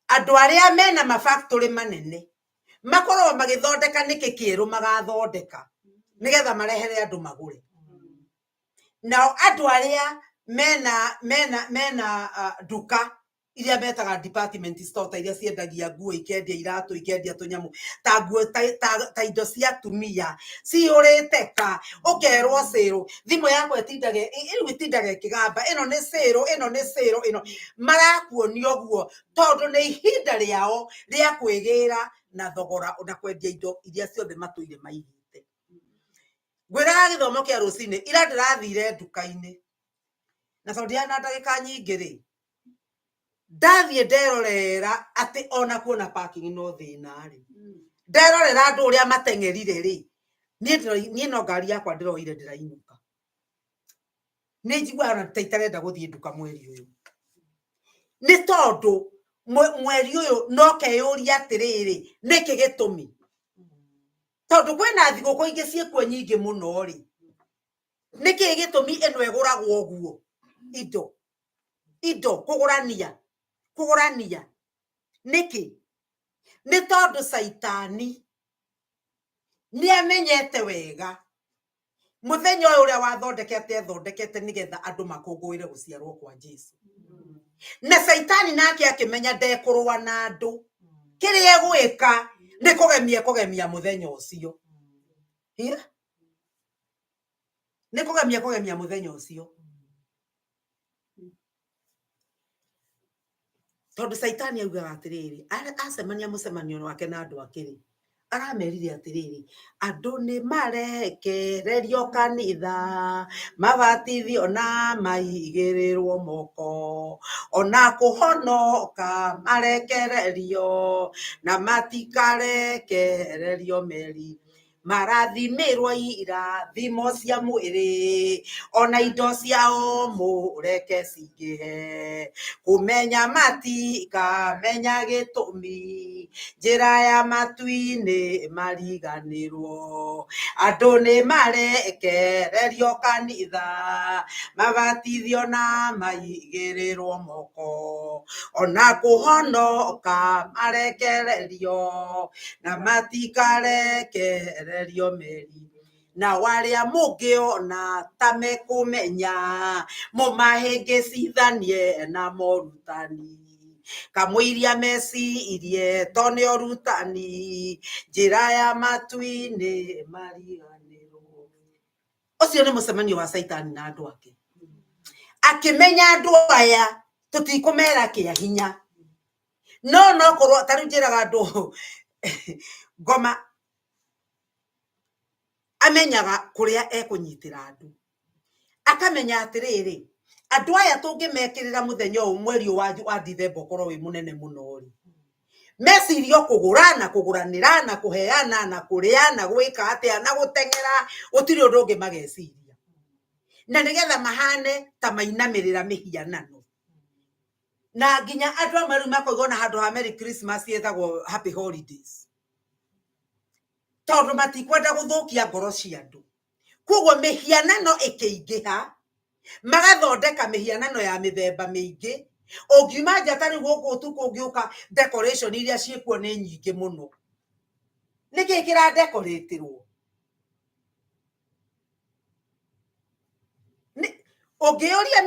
[SPEAKER 3] Andũ arĩa mena mafactory manene makoragwo magĩthondeka nĩkĩ kĩerũ magathondeka nĩgetha marehere andũ magũre. Nao andũ arĩa mena duka iria metaga department store, ta iria ciendagia nguo, ikendia iratũ, ikendia tũnyamũ, ta nguo ta indo cia atumia cihũrĩte ka, ũkerwo sale, thimũ yakwa itindaga ĩkĩgamba, ĩno nĩ sale, ĩno nĩ sale, ĩno marakuonio ũguo, tondũ nĩ ihinda rĩao rĩa kwĩgĩra na thogora na kwendia indo iria ciothe matũire maigĩte. Ngwĩraga gĩthomo kĩa rũcinĩ, ira ndĩrathire nduka-inĩ na tondũ ndiarĩ na ndagĩka nyingĩ-rĩ, ndathiĩ nderorera atĩ ona kuona parking no thĩna-rĩ, nderorera andũ ũrĩa mateng'erire-rĩ, niĩ no ngari yakwa ndĩroire ndĩrainuka nĩ njiguaga ta itarenda gũthiĩ nduka mweri ũyũ nĩ tondũ mweri ũyũ no keyũria atĩrĩrĩ nĩkĩ gĩtũmi tondũ kwĩna thigũkũ ingĩ ciĩkuo nyingĩ mũno rĩ nĩkĩ gĩtũmi ĩno ĩgũragwo ũguo indo kũgũrania nĩkĩ nĩ tondũ Saitani nĩ amenyete wega mũthenya ũyũ ũrĩa wathondekete nĩgetha andũ makũngũĩre gũciarwo kwa Jesũ na Saitani nake akĩmenya ndekũrũa na andũ kĩrĩa egwĩka nĩ kũgemia mũthenya ũcio nĩ kũgemia mũthenya ũcio tondũ Saitani augaga atĩrĩrĩ acemania mũcemanio wake na andũ akĩrĩ aramerire atĩrĩrĩ andũ nĩ marekererio kanitha mabatithio na maigĩrĩrwo moko ona kũhonoka marekererio na matikarekererio meri marathimĩrwo irathimo cia mwĩrĩ ona indo ciao mũreke cingĩhe kũmenya matikamenya gĩtũmi njĩra ya matu-inĩ mariganĩrwo andũ nĩ marekererio kanitha mabatithio na maigĩrĩrwo moko ona kũhonoka marekererio na matikarekererio meri na warĩa mũngĩona ta mekũmenya mũmahĩngĩcithanie na morutani kamũiria mecirie to nĩ ũrutani njĩra ya matu-inĩ mariganĩrwo ũcio nĩ mũcemanio wa Saitani na andũ ake akĩmenya andũ aya tũtikũmera kĩa hinya no korwo tarĩu njĩraga andũ ngoma amenyaga kũrĩa ekũnyitĩra andũ akamenya atĩrĩrĩ andũ aya tũngĩmekĩrĩra mũthenya ũyũ mweri wa Dithemba ũkorwo wĩ mũnene mũno rĩ mecirio kũgũrana kũgũranĩra na kũheana na kũrĩa na gwĩka atĩa na gũteng'era gũtirĩ ũndũ ũngĩ mageciria na nĩgetha mahane ta mainamĩrĩra mĩhianano na nginya andũ amwe rĩu makoigwo na handũ ha Merry Christmas yetagwo Happy Holidays tondũ matikwenda gũthũkia ngoro cia andũ koguo mĩhianano ĩkĩingĩha magathondeka mĩhianano ya mĩthemba mĩingĩ ũngiuma nja tarĩu gũkũ ũtukũ ũngĩũka decoration iria ciĩkuo nĩ nyingĩ mũno nĩkĩ kĩradekoratĩrwo ũngĩũria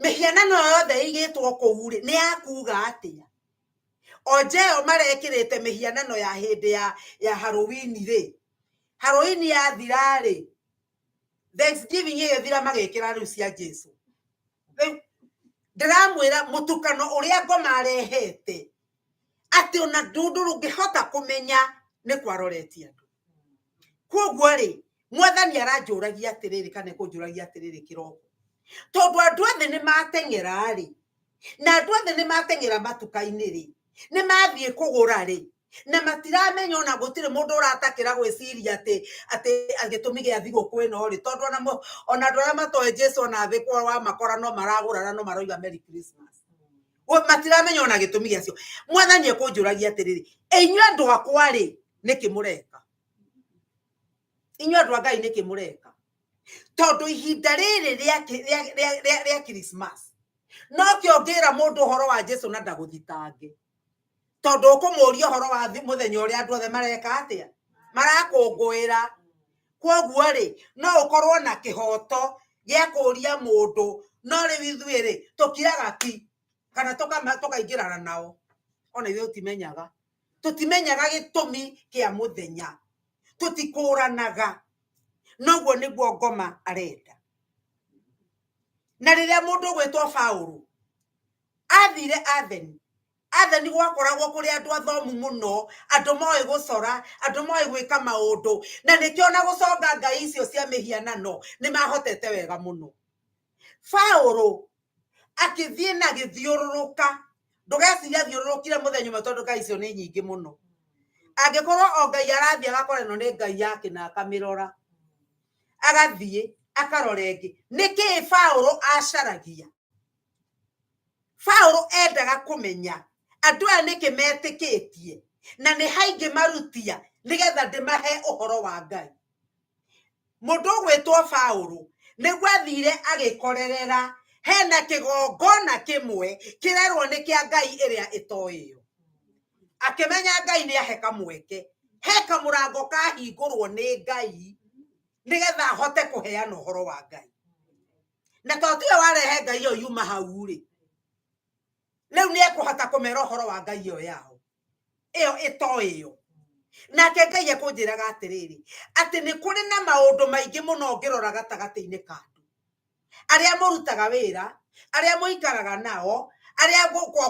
[SPEAKER 3] mĩhianano yothe ĩigĩtwo kũu rĩ nĩ yakuga atĩa onjeo marekĩrĩte mĩhianano ya hĩndĩ ya Halloween rĩ Halloween yathira rĩ Thanksgiving ĩgĩthira magekĩra rĩu cia Jesũ ndĩramwĩra mũtukano ũrĩa ngoma arehete atĩ ona ndũngĩhota kũmenya nĩ kwaroretie andũ koguo rĩ Mwathani aranjũragia atĩrĩrĩ kana kũnjũragia atĩrĩrĩ kĩroko tondũ andũ othe nĩ mateng'era rĩ na andũ othe nĩ mateng'era matuka-inĩ rĩ nĩ mathiĩ kũgũra rĩ na matiramenya ona gũtirĩ mũndũ ũratakĩra gwĩciria atĩ gĩtũmi gĩa thigũkũ ĩno rĩ tondũ ona andũ arĩa matoĩ Jesũ ona thĩ kwa wa makora no maragũrana no maroiga Merry Christmas matiramenya ona gĩtũmi gĩacio Mwathani ekũnjũragia atĩrĩrĩ inyuĩ andũ akwa rĩ nĩkĩ mũreka inyuĩ andũ a Ngai nĩkĩ mũreka tondũ ihinda rĩrĩ rĩa Christmas no kĩo ngĩra mũndũ ũhoro wa Jesũ na ndagũthitange tondũ ũkũmũria ũhoro wa mũthenya ũrĩa andũ othe mareka atĩa marakũngũĩra koguo rĩ no ũkorwo na kĩhoto gĩa kũria mũndũ no rĩu ithuĩ rĩ tũkiraga ki kana tũkaingĩrana nao ona ithuĩ tũtimenyaga gĩtũmi kĩa mũthenya tũtikũranaga noguo nĩguo ngoma arenda na rĩrĩa mũndũ gwĩtwo Paũlũ athire Atheni gwakoragwo kũrĩ andũ athomu mũno andũ moĩ gũcora andũ moĩ gwĩka maũndũ na nĩkĩo ona gũconga ngai icio cia mĩhianano nĩ mahotete wega mũno Paũlũ akĩthiĩ na gĩthiũrũrũka ndũgeciria thiũrũrũkire mũthenya ũmwe tondũ ngai icio nĩ nyingĩ mũno Angĩkorwo o Ngai arathiĩ agakorwo nĩ Ngai yake na akamirora agathiĩ akarore ĩngĩ nĩkĩ Paulo acaragia Paulo endaga kũmenya andũ aya nĩkĩ metĩkĩtie na nĩ haingĩ marutia nĩgetha ndĩmahe ũhoro wa Ngai. Mũndũ gwĩtwo Paulo nĩguo athire agĩkorerera hena kĩgongona kĩmwe kĩrerwo nĩ kĩa Ngai ĩrĩa ĩtoĩyo. Akĩmenya Ngai nĩ ahe kamweke, he kamũrango kahingũrwo nĩ Ngai nĩgetha ahote kũheana ũhoro wa Ngai. Na tondũ tiwe warehe Ngai ũyũ yuma hau rĩ, rĩu nĩ ekũhota kũmera ũhoro wa Ngai ĩyo yao ĩyo ĩtoĩyo. Nake Ngai ekũnjĩraga atĩrĩrĩ atĩ nĩ kũrĩ na maũndũ maingĩ mũno ngĩrora gatagatĩ-inĩ ka andũ arĩa mũrutaga wĩra, arĩa mũikaraga nao, arĩa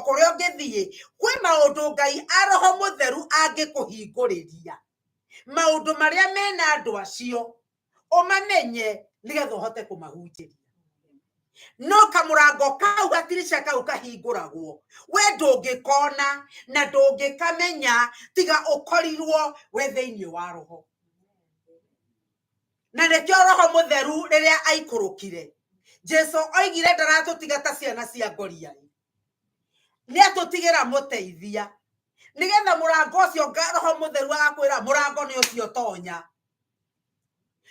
[SPEAKER 3] kũrĩa ũngĩthiĩ, kwĩ maũndũ Ngai Roho Mũtheru angĩkũhingũrĩria, maũndũ marĩa mena andũ acio ũmamenye nĩgetha ũhote kũmahunjĩria. No kamũrango kau gatirisha kau kahingũragwo we ndũngĩkona na ndũngĩkamenya tiga ũkorirwo we thĩinĩ wa Roho. Na nĩkĩo Roho Mũtheru rĩrĩa aikũrũkire, Jesu oigire ndaratũtiga ta ciana cia ngoriai, nĩ atũtigĩra mũteithia nĩgetha mũrango ũcio Roho Mũtheru agakwĩra mũrango nĩ ũcio tonya.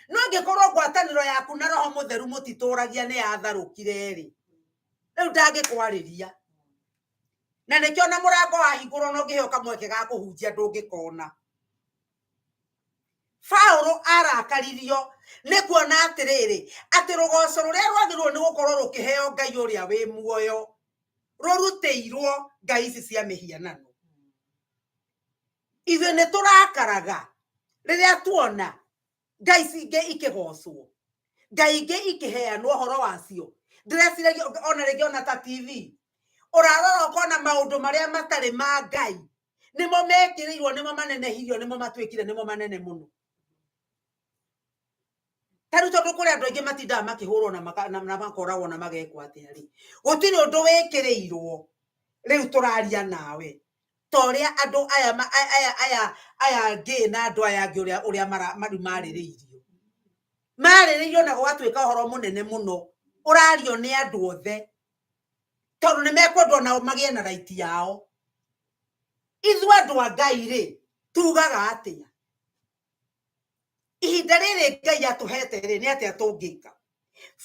[SPEAKER 3] No angĩkorwo ngwatanĩro yaku na Roho Mũtheru mũtitũragia nĩ yatharũkire rĩ, rĩu ndangĩkwarĩria. Na nĩkĩo na mũrango wahingũrwo no ngĩheo kamweke ga kũhunjia ndũngĩkona. Paulo arakaririo nĩ kuona atĩrĩrĩ atĩ rũgoco rũrĩa rwagĩrĩirwo nĩ gũkorwo rũkĩheo Ngai ũrĩa wĩ muoyo rũrutĩirwo ngai ici cia mĩhianano. Ithuĩ nĩ tũrakaraga rĩrĩa tuona ngai ingĩ ikĩgocwo, ngai ingĩ ikĩheanwo ũhoro wacio. Ndĩreciria ona rĩngĩ ona ta TV ũrarora ũkona maũndũ marĩa matarĩ ma Ngai nĩmo mekĩrĩirwo, nĩmo manenehirio, nĩmo matuĩkire, nĩmo manene mũno. Tarĩu tondũ kũrĩ andũ aingĩ matindaga makĩhũrwo na makoragwo na magekwo atĩa rĩ, gũtirĩ ũndũ wĩkĩrĩirwo. Rĩu tũraria nawe ta ũrĩa andũ aya ngĩ na andũ aya angĩ ũrĩa marĩrĩirio na gũgatuĩka ũhoro mũnene mũno ũrario nĩ andũ othe tondũ nĩ mekwendwo nao magĩe na raiti yao. Ithuĩ andũ a Ngai rĩ tugaga atĩa? Ihinda rĩrĩ Ngai atũhete rĩ nĩ atĩa tũngĩka?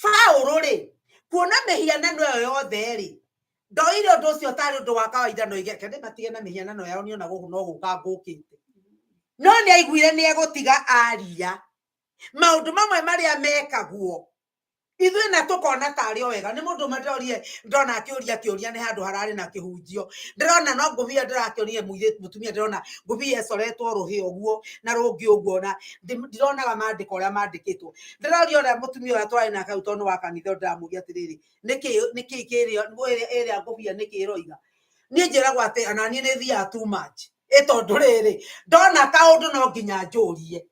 [SPEAKER 3] Paulo rĩ kuona mĩhianano ĩyo yothe rĩ ndoire ũndũ ũcio tarĩ ũndũ wa kawaida no igeke matige na mĩhianano yao nĩ ona gũkũ no gũka ngũkĩte. No nĩ aiguire nĩ egũtiga aria maũndũ mamwe marĩa mekagwo ithuĩ na tũkona tarĩ o wega. Nĩ mũndũ mandorire ndona akĩũria kĩũria nĩ handũ hararĩ na kĩhunjio, ndĩrona no ngũbia ndĩrakĩonire mũtumia, ndĩrona ngũbia ecoretwo rũhĩ ũguo na rũngĩ ũguo, na ndironaga mandĩko ũrĩa mandĩkĩtwo. Ndĩroria ũrĩa mũtumia ũrĩa twarĩ nake hau tondũ wa kanitha ndĩramũria atĩrĩrĩ nĩkĩ kĩrĩa ĩrĩa ngũbia nĩkĩ ĩroiga. Niĩ njĩragwo atĩ ona niĩ nĩ thiaga too much tondũ rĩrĩ ndona kaũndũ no nginya njũrie,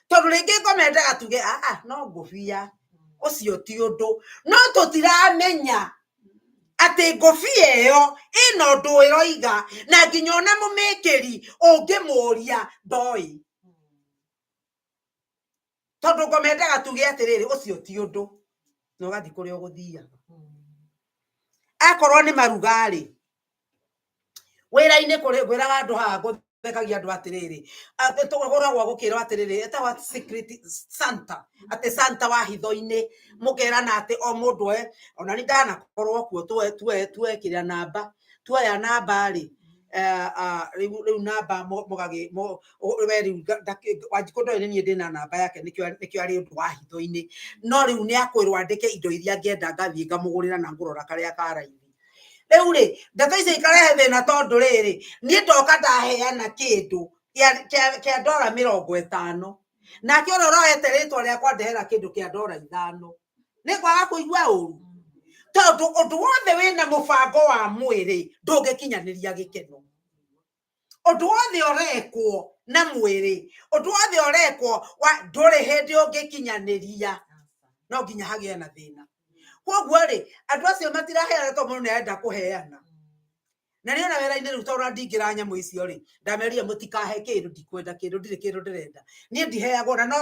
[SPEAKER 3] tondũ rĩngĩ ngomendaga tuge no ngũbia ũcio ti ũndũ, no tũtiramenya atĩ ngũbia ĩyo ĩna ũndũ ĩroiga na nginya ona mũmĩkĩri ũngĩmũria ndoĩ, tondũ ngomendaga tuge atĩrĩrĩ ũcio ti ũndũ na ũgathiĩ kũrĩa ũgũthiaga. Akorwo nĩ marugarĩ wĩra-inĩ kwĩraga andũ haha thekagia andũ atĩrĩrĩ tũgũragwo gũkĩrwo atĩrĩrĩ etagwo secret Santa, atĩ Santa wa hitho-inĩ mũkerana atĩ o mũndũ ona nĩ ndanakorwo kuo tuekĩra namba tuoya namba rĩ rĩu namba Wanjikũ ndoĩ nĩ niĩ ndĩna namba yake nĩkĩo arĩ ũndũ wa hitho-inĩ, no rĩu nĩ akwĩrwo andĩke indo iria ngĩenda ngathiĩ ngamũgũrĩra na ngũrora karĩa karaithi. Rĩu rĩ ndeto icio ikarehe thĩna tondũ rĩrĩ niĩ ndoka ndaheana kĩndũ kĩa $50 nake ũrĩa ũroete rĩtwa rĩakwa ndehera kĩndũ kĩa $5 nĩ kwaga kũigua ũru, tondũ ũndũ wothe wĩna mũbango wa mwĩrĩ ndũngĩkinyanĩria gĩkeno. Ũndũ wothe ũrekwo na mwĩrĩ, ũndũ wothe ũrekwo ndũrĩ hĩndĩ ũngĩkinyanĩria, no nginya hagĩe na thĩna. Koguo rĩ andũ acio matiraheana tondũ mũndũ nĩ arenda kũheana, na nä ona wera-inä rä u tondå ndingä ra nyamå icio rä ndameria må tikahe kä ndå ndikwenda kä ndå ndirä kä ndå ndä renda niä ndiheagwo na no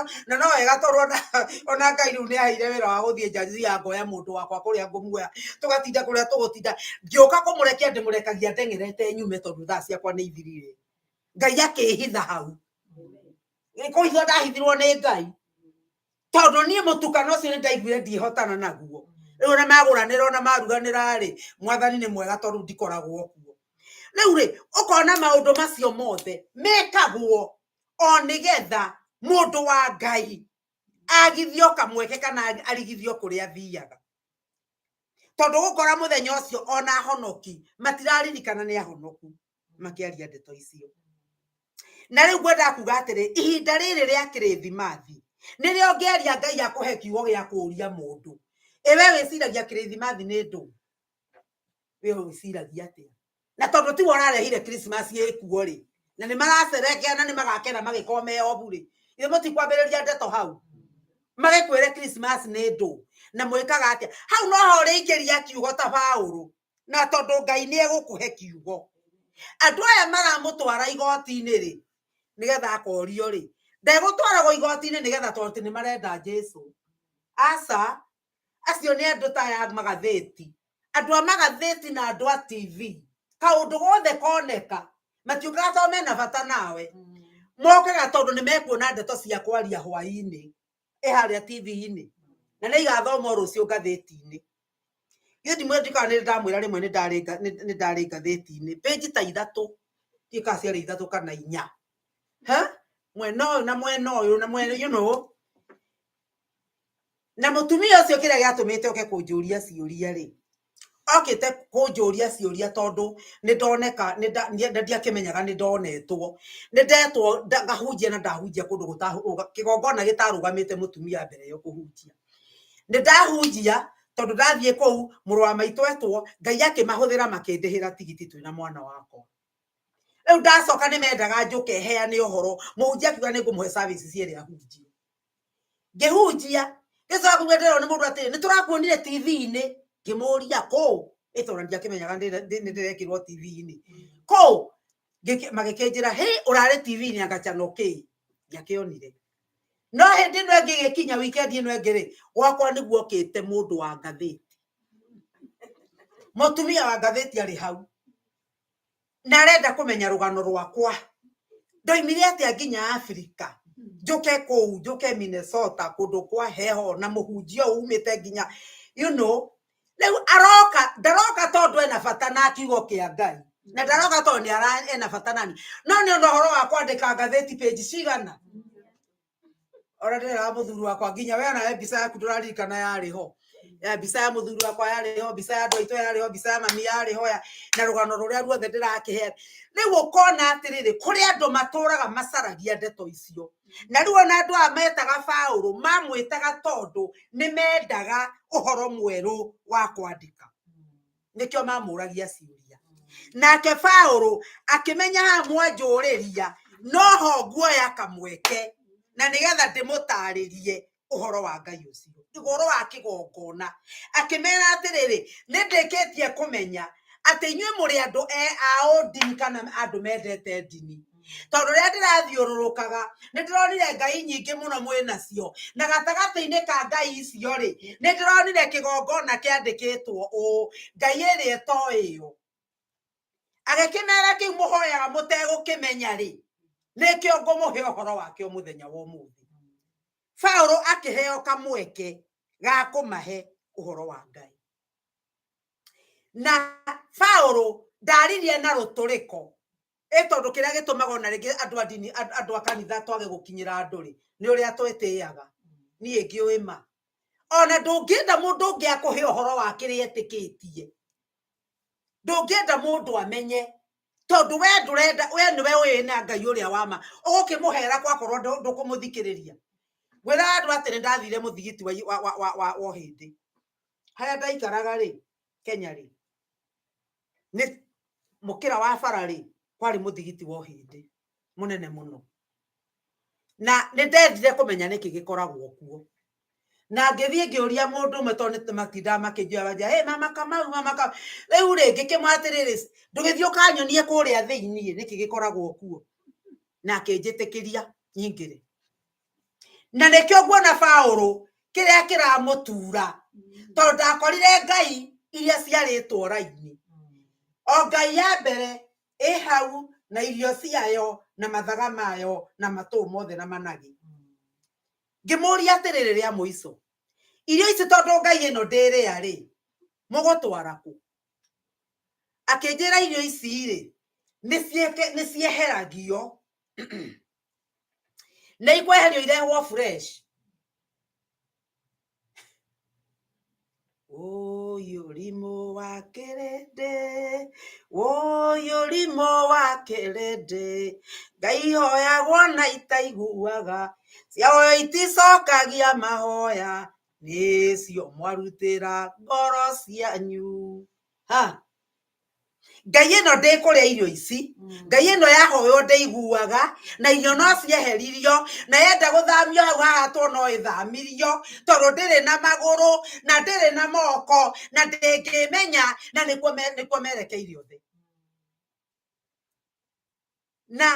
[SPEAKER 3] wega tondå ona Ngai rä u nä aheire wä ra wa gå thiä njanji ya ngoya må ndå wakwa kå rä a ngå muoya tå gatinda kå rä a tå gå tinda ngä å ka kå må rekia ndä må rekagia ndengerete nyume tondå thaa ciakwa nä ithirire Ngai akä hitha hau kå hitho ndahithirwo nä Ngai tondå niä må tukano å cio nä ndaiguire ndiehotana naguo rä u ona magå ranä ra ona maruganä ra rä mwathani nä mwega tondå ndikoragwo kuo rä u rä å kona maå ndå macio mothe mekagwo o nä getha må ndå wa Ngai agithio kamweke kana arigithio kå rä a thiaga tondå gå kora må thenya å cio ona honoki matiraririkana nä ahonoku makä aria ndeto icio na rä u ngwenda kuga atä rä ihinda rä rä rä a kä rä thimathi nä rä o ngä aria Ngai akå he kiugo gä a kå ria må ndå ewe wä ciragia kä rä thimathi nä ndå wä wä ciragia atä na tondå tiwe årarehire Christmas ĩkuo rĩ na nĩ maracerekea na nĩ magakena magĩkorwo meobu rĩ ithe mũtikwambĩrĩria ndeto hau magĩkwĩre Christmas nĩ ndũ na mwĩkaga atĩa hau no ho ũrĩingĩria kiugo ta Paũlũ na tondũ Ngai nĩ egũkũhe kiugo andũ aya maramũtwara igoti-inĩ rĩ nĩgetha akorio rĩ ndegũtwaragwo igoti-inĩ nĩgetha tondũ nĩ marenda Jesũ aca acio nĩ andũ ta aya magathĩti andũ a magathĩti na andũ a TV kaundu gothe koneka matiukaga to mena bata nawe mokaga tondu ni mekuona ndeto cia kwaria hwaini haria TV-ini na nĩ igathoma rũciũ ngathĩti-inĩ githĩ ndimwendika nĩ ndamwĩra rĩmwe nĩ ndarĩ ngathĩti-inĩ page ta 3 tika ciarĩ 3 kana 4 mwena ũyũ na mwena ũyũ na mwena you know na mũtumia ũcio kĩrĩa gĩatũmĩte oke kũnjũria ciũria rĩ okite kũnjũria ciũria tondũ nĩ ndoneka nĩ ndiakĩmenyaga nĩ ndonetwo nĩ ndetwo ngahunjia na ndahunjia kũndũ kĩgongona gĩtarũgamĩte mũtumia mbere yo kũhunjia nĩ ndahunjia tondũ ndathiĩ kũu mũrũ wa maitũ etwo Ngai akĩmahũthĩra makĩndĩhĩra tigiti twĩna mwana wakwa rĩu ndacoka nĩ mendaga njũke heane ũhoro mũhunjia akiuga nĩ ngũmũhe service cierĩ ahunjie ngĩhunjia gĩcoka kũgwetherwo nĩ mũndũ atĩrĩ nĩ tũrakuonire TV-inĩ ngĩmũria kũ ĩtona ndiakĩmenyaga nĩ ndĩrekĩrwo TV-inĩ kũ magĩkĩnjĩra hĩ ũrarĩ TV-inĩ angachano kĩ ndiakĩonire no hĩndĩ ĩno ĩngĩ ĩgĩkinya wikendi ĩno ĩngĩ rĩ gwakwa nĩguo okĩte mũndũ wa ngathĩti mũtumia wa ngathĩti arĩ hau na arenda kũmenya rũgano rwakwa ndoimire atĩa nginya Afrika njũke kũu njũke Minnesota kũndũ kwa heho na mũhunjia umĩte nginya you know rĩu aroka ndaroka tondũ ena bata na kiugo kĩa Ngai na ndaroka tondũ nĩ ena bata nani no nĩ ũndũ ũhoro wa kwandĩka ngathĩti page cigana ora ndĩrera mũthuri wakwa nginya we nawe mbica yaku ndũraririkana yarĩ ho mbica ya mũthuri wakwa yarĩ ho mbica ya andũ aitũ yarĩ ho mbica ya mami yarĩ ho na rũgano rũrĩa ruothe ndĩrakĩhe rĩu ũkona atĩrĩrĩ kũrĩ andũ matũraga macaragia ndeto icio na rĩu ona andũ aya metaga Paũlũ mamwĩtaga tondũ nĩ mendaga ũhoro mwerũ wa kwandĩka nĩkĩo mamũragia ciũria nake Paũlũ akĩmenya mwanjũrĩria no ho nguoya kamweke na nĩgetha ndĩmũtarĩrie ũhoro wa Ngai ũcio ũhoro wa kĩgongona akĩmera atĩrĩrĩ nĩ ndĩkĩtie kũmenya atĩ inyuĩ mũrĩ andũ a ũndini kana andũ mendete ndini tondũ rĩrĩa ndĩrathiũrũrũkaga nĩ ndĩronire Ngai nyingĩ mũno mwĩnacio na gatagatĩ-inĩ ka Ngai icio rĩ nĩ ndĩronire kĩgongona kĩandĩkĩtwo ũũ Ngai ĩrĩa ĩtoĩyo agĩkĩmera kĩu mũhoyaga mũtegũkĩmenya rĩ nĩkĩo ngũmũhe ũhoro wakĩo mũthenya wa ũmũthĩ Paũlũ akĩheo kamweke ga kũmahe ũhoro wa Ngai na Paũlũ ndaririe na rũtũrĩko tondũ kĩrĩa gĩtũmaga ona rĩngĩ andũ a ndini andũ a kanitha twage gũkinyĩra andũ rĩ nĩ ũrĩa twĩtĩaga niĩ ngĩũĩ ma ona ndũngĩenda mũndũ ũngĩ akũhe ũhoro wa kĩrĩa etĩkĩtie ndũngĩenda mũndũ amenye tondũ we ndũrenda we nĩwe ũĩ na Ngai ũrĩa wa ma ũgũkĩmũhera kwakorwo ndũkũmũthikĩrĩria gwĩra andũ atĩ nĩ ndathire mũthigiti wa hĩndĩ harĩa ndaikaraga rĩ Kenya rĩ nĩ mũkĩra wa bara rĩ kwarĩ mũthigiti wa hĩndĩ mũnene mũno na nĩ ndendire kũmenya nĩkĩ gĩkoragwo kuo na ngithie ngiuria mundu umwe to nĩ matinda makĩnjoya wanja hey mama Kamau rĩu rĩngĩ kĩmwatirĩrĩ ndũgĩthiĩ ũkanyonie kũrĩa thĩinĩ nĩkĩ gĩkoragwo kuo na akĩnjĩtĩkĩria nyingĩrĩ na nĩkĩo nguona Paũlũ kĩrĩa kĩramũtura tondũ ndakorire ngai iria ciarĩtwo raini o ngai ya mbere ĩ hau na irio ciayo na mathaga mayo na matũ mothe na managi ngĩmũria atĩrĩrĩ rĩa mũico irio ici tondũ ngai ĩno ndĩrĩa rĩ mũgũtwara kũ akĩnjĩra irio ici rĩ nĩ cieheragio na ikweherio irehwo fresh Yũrimũ wa kĩrĩndĩ yũrimũ wa kĩrĩndĩ ngai hoyagwo na itaiguaga ciahoyo iticokagia mahoya nĩcio mwarutĩra ngoro cianyu ngai ĩno ndĩkũrĩa irio ici ngai ĩno yahoywo ndĩiguaga na irio no cieheririo na yenda gũthamio hau hahatwo no ĩthamirio tondũ ndĩrĩ na magũrũ na ndĩrĩ na moko na ndĩngĩmenya na nĩkuo merekeirio thĩ na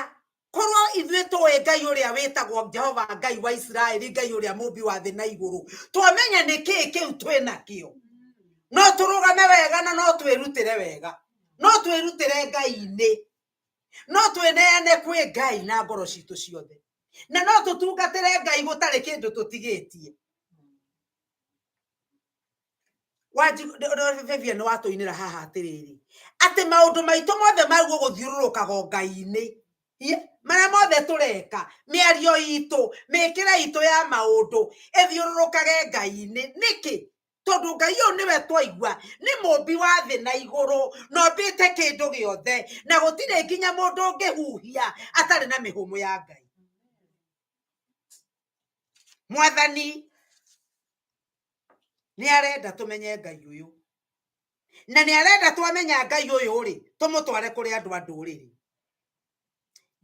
[SPEAKER 3] korwo ithuĩ tũĩ ngai ũrĩa wĩtagwo Jehova ngai wa Isiraeli ngai ũrĩa mũmbi wa thĩ na igũrũ twamenya nĩkĩĩ kĩu twĩnakĩo no tũrũgame wega na no twĩrutĩre wega no twĩrutĩre ngai-inĩ no twĩneane kwĩ ngai na ngoro citũ ciothe na no tũtungatĩre ngai gũtarĩ kĩndũ tũtigĩtie Vivian watũinĩra haha atĩrĩrĩ atĩ maũndũ maitũ mothe maguo gũthiũrũrũkaga ngai-inĩ marĩa mothe tũreka mĩario itũ mĩkĩra itũ ya maũndũ ĩthiũrũrũkage ngai-inĩ nĩkĩ tondũ ngai ũyũ nĩwe twaigua nĩ mũmbi wa thĩ na igũrũ na ombĩte kĩndũ gĩothe na gũtirĩ nginya mũndũ ũngĩhuhia atarĩ na mĩhũmũ ya ngai mwathani nĩ arenda tũmenye ngai ũyũ na nĩ arenda twamenya ngai ũyũ rĩ tũmũtware kũrĩ andũ a ndũrĩrĩ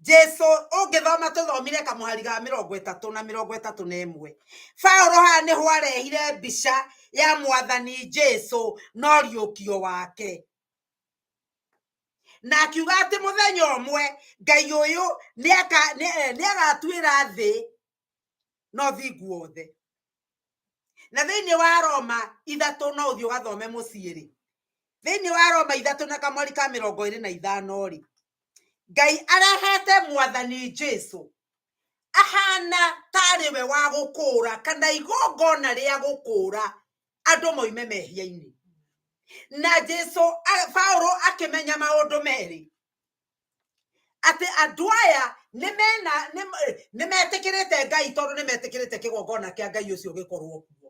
[SPEAKER 3] Jesu ũngĩthoma tũthomire kamũhari ga 30 na 31 Paũlũ haha nĩho arehire mbica ya mwathani Jesu na ũriũkio wake na akiuga atĩ mũthenya ũmwe ngai ũyũ nĩagatuĩra thĩ na ũthingu wothe na thĩinĩ wa Roma 3 no ũthiĩ ũgathome mũciĩ rĩ thĩinĩ wa Roma 3 na kamwari ka 25 rĩ ngai arehete mwathani Jesu ahana tarĩ we wa gũkũũra kana igongona rĩa gũkũũra andũ moime mehia-inĩ na Jesu Paũlũ akĩmenya maũndũ merĩ atĩ andũ aya nĩmetĩkĩrĩte ngai tondũ nĩmetĩkĩrĩte kĩgongona kĩa ngai ũcio gĩkorwo kuo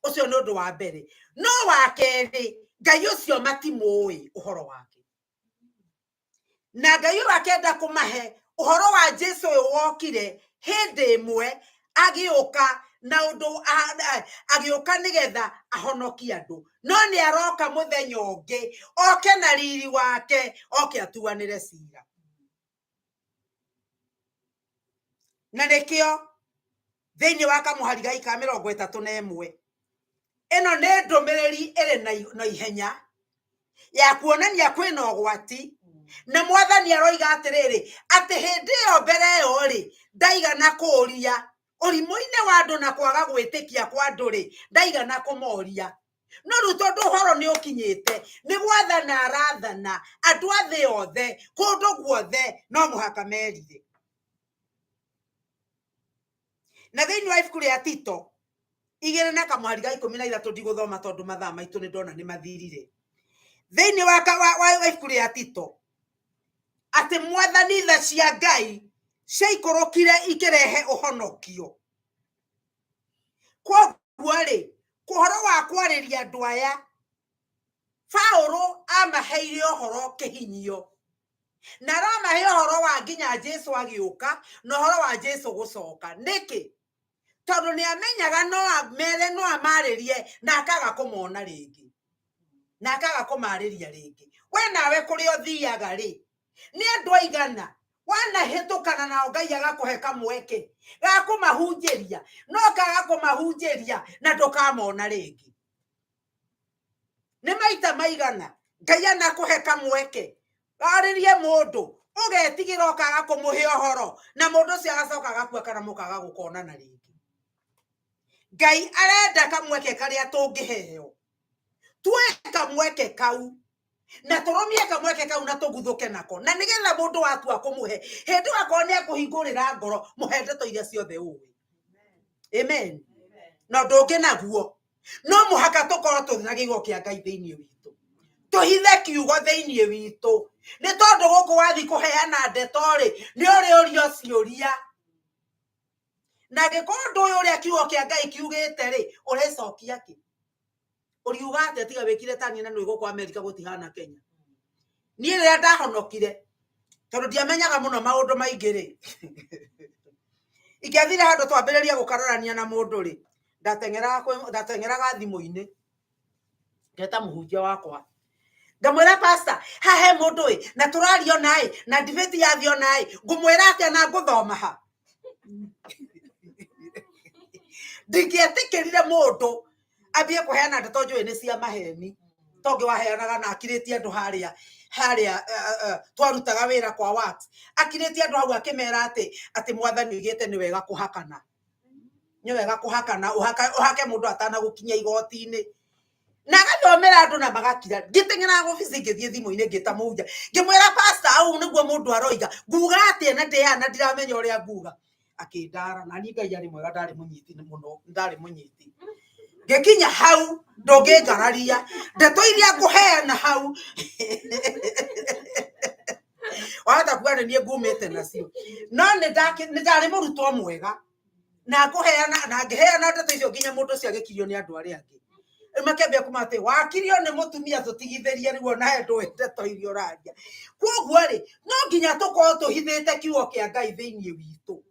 [SPEAKER 3] ũcio nĩ ũndũ wa mbere no wa kerĩ ngai ũcio matimũĩ ũhoro wake na ngai ũyũ akenda kũmahe ũhoro wa Jesu ũyũ wokire hĩndĩ ĩmwe agĩũka na ũndũ agĩũka nĩgetha ahonokie andũ no nĩ aroka mũthenya ũngĩ oke na riri wake oke atuanĩre cira na nĩkĩo thĩinĩ wa kamũhari gai ka 31 ĩno nĩ ndũmĩrĩri ĩrĩ na ihenya ya kuonania kwĩna ũgwati na mwathani aroiga atĩrĩrĩ atĩ hĩndĩ ĩyo mbere ĩyo rĩ ndaigana kũũria ũrimũ-inĩ wa andũ na kwaga gwĩtĩkia kwa andũ rĩ ndaigana kũmoria no rĩu tondũ ũhoro nĩ ũkinyĩte nĩ gwathana arathana andũ a thĩ yothe kũndũ guothe no mũhaka merire na thĩinĩ wa ibuku rĩa Tito 2 na kamũhari ga 13 ndigũthoma tondũ mathaa maitũ nĩ ndona nĩ mathirire thĩinĩ wa ibuku rĩa Tito atĩ mwathani tha cia ngai ciaikũrũkire ikĩrehe ũhonokio koguo rĩ kũhoro wa kwarĩria andũ aya Paũlũ amaheire ũhoro kĩhinyio na aramahe ũhoro wa nginya Jesu agĩũka na ũhoro wa Jesu gũcoka nĩkĩ tondũ nĩ amenyaga no amere no amarĩrie na akaga kũmona rĩngĩ na akaga kũmarĩria rĩngĩ we nawe kũrĩa ũthiaga rĩ nĩ andũ aigana wanahetũkana nao Ngai agakuhe kamweke ga kũmahunjĩria no kaga kũmahunjĩria na ndũkamona rĩngĩ. Nĩ maita maigana Ngai anakũhe kamweke warĩrie mũndũ ũgetigĩra ũkaga kũmũhe ũhoro na mũndũ ũcio agacoka agakua kana mũkaga gũkonana rĩngĩ. Ngai arenda kamweke karĩa tũngĩheo, tuoe kamweke kau na tũrũmie kamweke kau na tũguthũke nako, na nĩgetha mũndũ watua kũmũhe hĩndĩ wakorwo nĩ akũhingũrĩra ngoro mũhe ndeto iria ciothe ũĩ. Amen. Na ndũngĩ naguo no mũhaka tũkorwo tũrĩ na gĩgo kĩa Ngai thĩinĩ witũ, tũhithe kiugo thĩinĩ witũ, nĩ tondũ gũkũ wathi kũheana ndeto rĩ nĩ ũrĩũrio ciũria, na angĩkorwo ndũĩ ũrĩa kiugo kĩa Ngai kiugĩte rĩ ũrĩcokia kĩ? Ũriuga atĩ tiga wĩkire tani na nĩ gũkũ Amerika gũtihana Kenya. Niĩ rĩrĩa ndahonokire tondũ ndiamenyaga mũno maũndũ maingĩ rĩ ingĩathire handũ twambĩrĩria gũkarorania na mũndũ rĩ ndateng'eraga thimũ-inĩ ngeta mũhunjia wakwa ngamwĩra pastor hahe mũndũ ĩ na tũrario naĩ na debate yathio naĩ ngũmwĩra atĩa na ngũthoma ha. Ndingĩetĩkĩrire mũndũ ambie kũheana ndeto njũĩ nĩ cia maheni tongĩ waheanaga na akirĩtie andũ harĩa twarutaga wĩra kwa wax akirĩtie andũ hau akĩmera atĩ mwathani oigĩte nĩ wega kũhakana, nĩ wega kũhakana ũhake mũndũ atanagũkinya igoti-inĩ na agathomera andũ na magakira. Ngĩteng'era obici ngĩthiĩ thimũ-inĩ ngĩta mũhunjia ngĩmwĩra pastor au nĩguo mũndũ aroiga nguga atĩ na ndĩhana ndiramenya ũrĩa nguga. Akĩndara na niĩ Ngai arĩ mwega ndarĩ mũnyiti mũno ndarĩ mũnyiti. Ngĩkinya hau ndũngĩngararia ndeto iria ngũheana hau wahota kuga nĩ niĩ ngumĩte nacio no nĩ ndarĩ mũrutwo mwega na ngũheana na ngĩheana ndeto icio nginya mũndũ ũcio agĩkirio nĩ andũ arĩa angĩ makĩambia kuma atĩ wakirio nĩ mũtumia tũtigithĩrie rĩu nawe ndũĩ ndeto iria ũraria. Koguo rĩ no nginya tũkorwo tũhithĩte kiugo kĩa Ngai thĩinĩ witũ,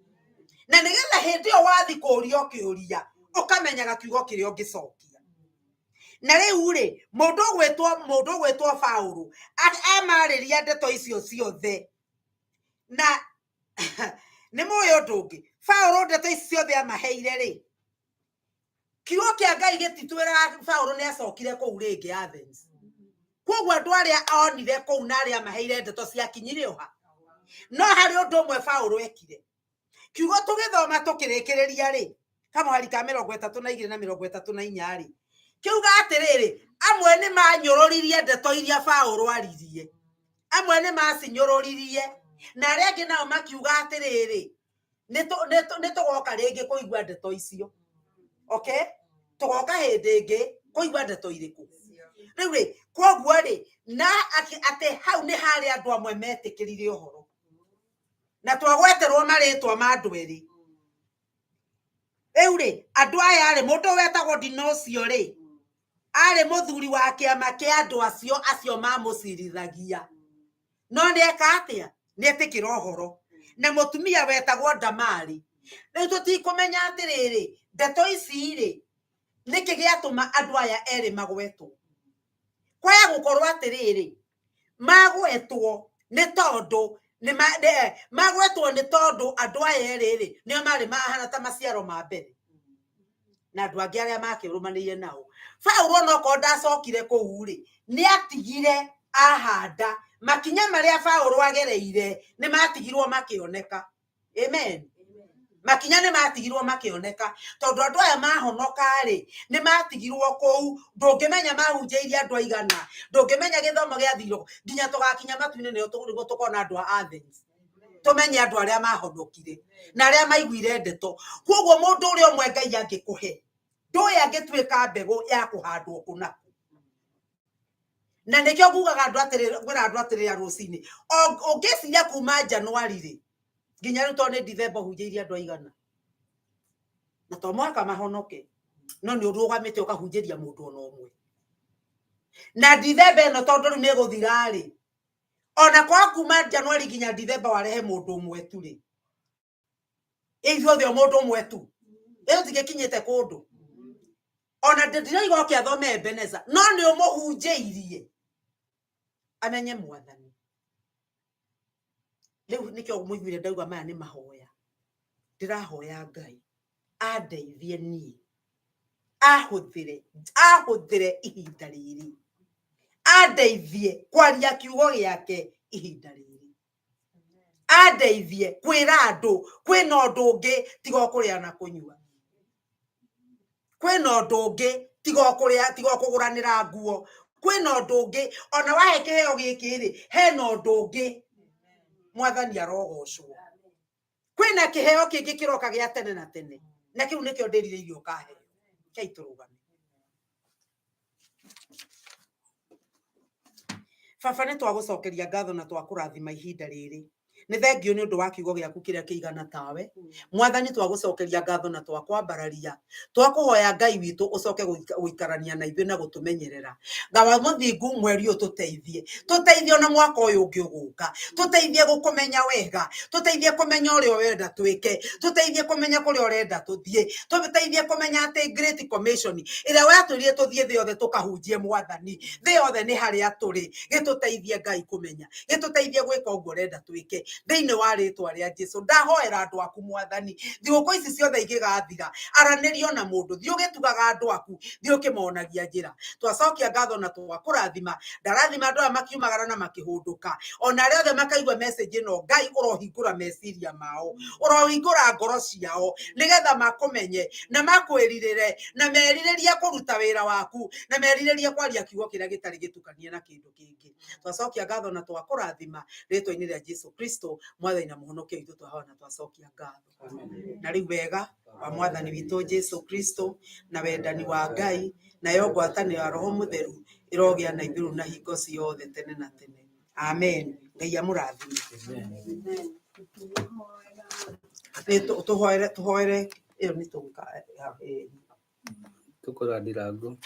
[SPEAKER 3] na nĩgetha hĩndĩ ĩyo wathi kũũrio kĩũria ũkamenyaga kiugo kĩrĩa ũngĩcokia. Na rĩu rĩ mũndũ ũgwĩtwo Paũlũ amarĩria ndeto icio ciothe na nĩ mũĩ ũndũ ũngĩ Paũlũ ndeto ici ciothe amaheire rĩ kiugo kĩa Ngai gĩtitwĩraga Paũlũ nĩ acokire kũu rĩngĩ Athens. Koguo andũ arĩa onire kũu na arĩa maheire ndeto ciakinyire oha no harĩ ũndũ ũmwe Paũlũ ekire. Kiugo tũgĩthoma tũkĩrĩkĩrĩria rĩ kamũhari ka 32 na 34 rĩ kiuga atĩrĩrĩ amwe nĩ manyũrũririe ndeto iria Paũlũ aririe, amwe nĩ macinyũrũririe na arĩa angĩ nao makiuga atĩrĩrĩ nĩ tũgoka rĩngĩ kũigua ndeto icio. Okay, tũgoka hĩndĩ ĩngĩ kũigua ndeto irĩkũ rĩu rĩ. Koguo rĩ na atĩ hau nĩ harĩ andũ amwe metĩkĩrire ũhoro na twagweterwo marĩtwa ma andũ erĩ. Rĩu rĩ andũ aya rĩ mũndũ wetagwo Dinocio rĩ arĩ mũthuri wa kĩama kĩa andũ acio mamũcirithagia no nĩeka atĩa nĩetĩkĩra ũhoro na mũtumia wetagwo Damari. Rĩu tũtikũmenya atĩrĩrĩ ndeto ici rĩ nĩkĩ gĩatũma andũ aya erĩ magwetwo. Kwaya gũkorwo atĩrĩrĩ magwetwo nĩ tondũ andũ aya erĩ rĩ nĩo marĩ mahana ta maciaro ma mbere na andũ angĩ arĩa makĩrũmanĩire nao. Paũlũ onokorwo ndacokire kũu rĩ nĩ atigire ahanda makinya marĩa Paũlũ agereire nĩ matigirwo makĩoneka. Amen. Makinya nĩ matigirwo makĩoneka tondũ andũ aya mahonoka rĩ nĩ matigirwo kũu. Ndũngĩmenya mahunjĩirie andũ aigana, ndũngĩmenya gĩthomo gĩathirwo nginya tũgakinya matu-inĩ nĩguo tũkona andũ a Athens tũmenye andũ arĩa mahonokire na arĩa maiguire ndeto. Koguo mũndũ ũrĩa ũmwe Ngai angĩkũhe ndũĩ angĩtuĩka mbegũ ya kũhandwo kũna. Na nĩkĩo ngugaga andũ atĩrĩra rũcinĩ ũngĩciria kuma Januari rĩ nginya rĩu tondũ nĩ Dithemba hunjĩirie andũ aigana na to mũhaka mahonoke no nĩ ũrũgamĩte ũkahunjĩria mũndũ ona ũmwe. Na Dithemba ĩno tondũ rĩu nĩ gũthira rĩ ona kwa kuma Januari nginya Dithemba warehe mũndũ ũmwe tu rĩ ithuothe mũndũ ũmwe tu ĩyo tingĩkinyĩte kũndũ. Ona ndĩroiga oke athome Ebeneza no nĩ ũmũhunjĩirie amenye mwathani. Riu nikio muiguire ndauga maya ni mahoya. Ndirahoya Ngai andeithie nie ahuthire ihinda riri, andeithie kwaria kiugo giake ihinda riri, andeithie kwira andu kwina undu ungi tiga kuria na kunyua, kwina undu ungi tiga kuguranira nguo, kwina undu ungi ona wahe kiheo giki ri hena undu ungi. Mwathani arogocwo. Kwina kiheo kingi kiroka gia tene na tene, na kiu nikio ndiririirio kahe kai turugame. Baba nĩ twagucokeria ngatho na twakurathima ihinda riri. Nĩ thengio nĩ ũndũ wa kiugo gĩaku kĩrĩa kĩigana tawe. Mwathani twagucokeria ngatho na twakwambararia. Twakuhoya Ngai witũ ucoke gũikarania na ithuĩ na gũtũmenyerera. Ngawa mũthingu mweri ũyũ tũteithie. Tũteithie ona mwaka ũyũ ũngĩ ũgũka. Tũteithie gũkũmenya wega. Tũteithie kũmenya ũrĩa wenda twĩke. Tũteithie kũmenya kũrĩa ũrenda tũthiĩ. Tũteithie kũmenya atĩ Great Commission ĩrĩa watwĩrire tũthiĩ thĩ yothe tũkahunjie Mwathani. Thĩ yothe nĩ harĩa tũrĩ. Gĩtũteithie Ngai kũmenya. Gĩtũteithie gwĩka ũguo ũrenda twĩke. Thĩinĩ wa rĩtwa rĩa Jesũ ndahoera andũ aku Mwathani. Thigũkũ ici ciothe igĩgathira, aranĩrio na mũndũ, thiĩ ũgĩtugaga andũ aku, thiĩ ũkĩmonagia njĩra. Twacokia ngatho na twakũrathima. Ndarathima andũ aya makiumagara na makĩhũndũka. Ona arĩa othe makaigua message ĩno, Ngai ũrohingũra meciria mao, ũrohingũra ngoro ciao, nĩgetha makũmenye na makwĩrirĩre na merirĩrie kũruta wĩra waku na merirĩrie kwaria kiugo kĩrĩa gĩtarĩ gĩtukanie na kĩndũ kĩngĩ. Twacokia ngatho na twakũrathima rĩtwa-inĩ rĩa Jesũ Kristo, Mwathani na Mũhonokia witũ twahoya na twacokia ngatho. Na rĩu wega wa Mwathani witũ Jesũ Kristo na wendani wa Ngai na yo ngwatanĩro ya Roho Mũtheru ĩrogĩa na ithuĩ na hingo ciothe tene na tene. Amen. Ngai amũrathime. Tuhoere ĩyo nĩ tũgũka
[SPEAKER 4] tukũrathira ngũ.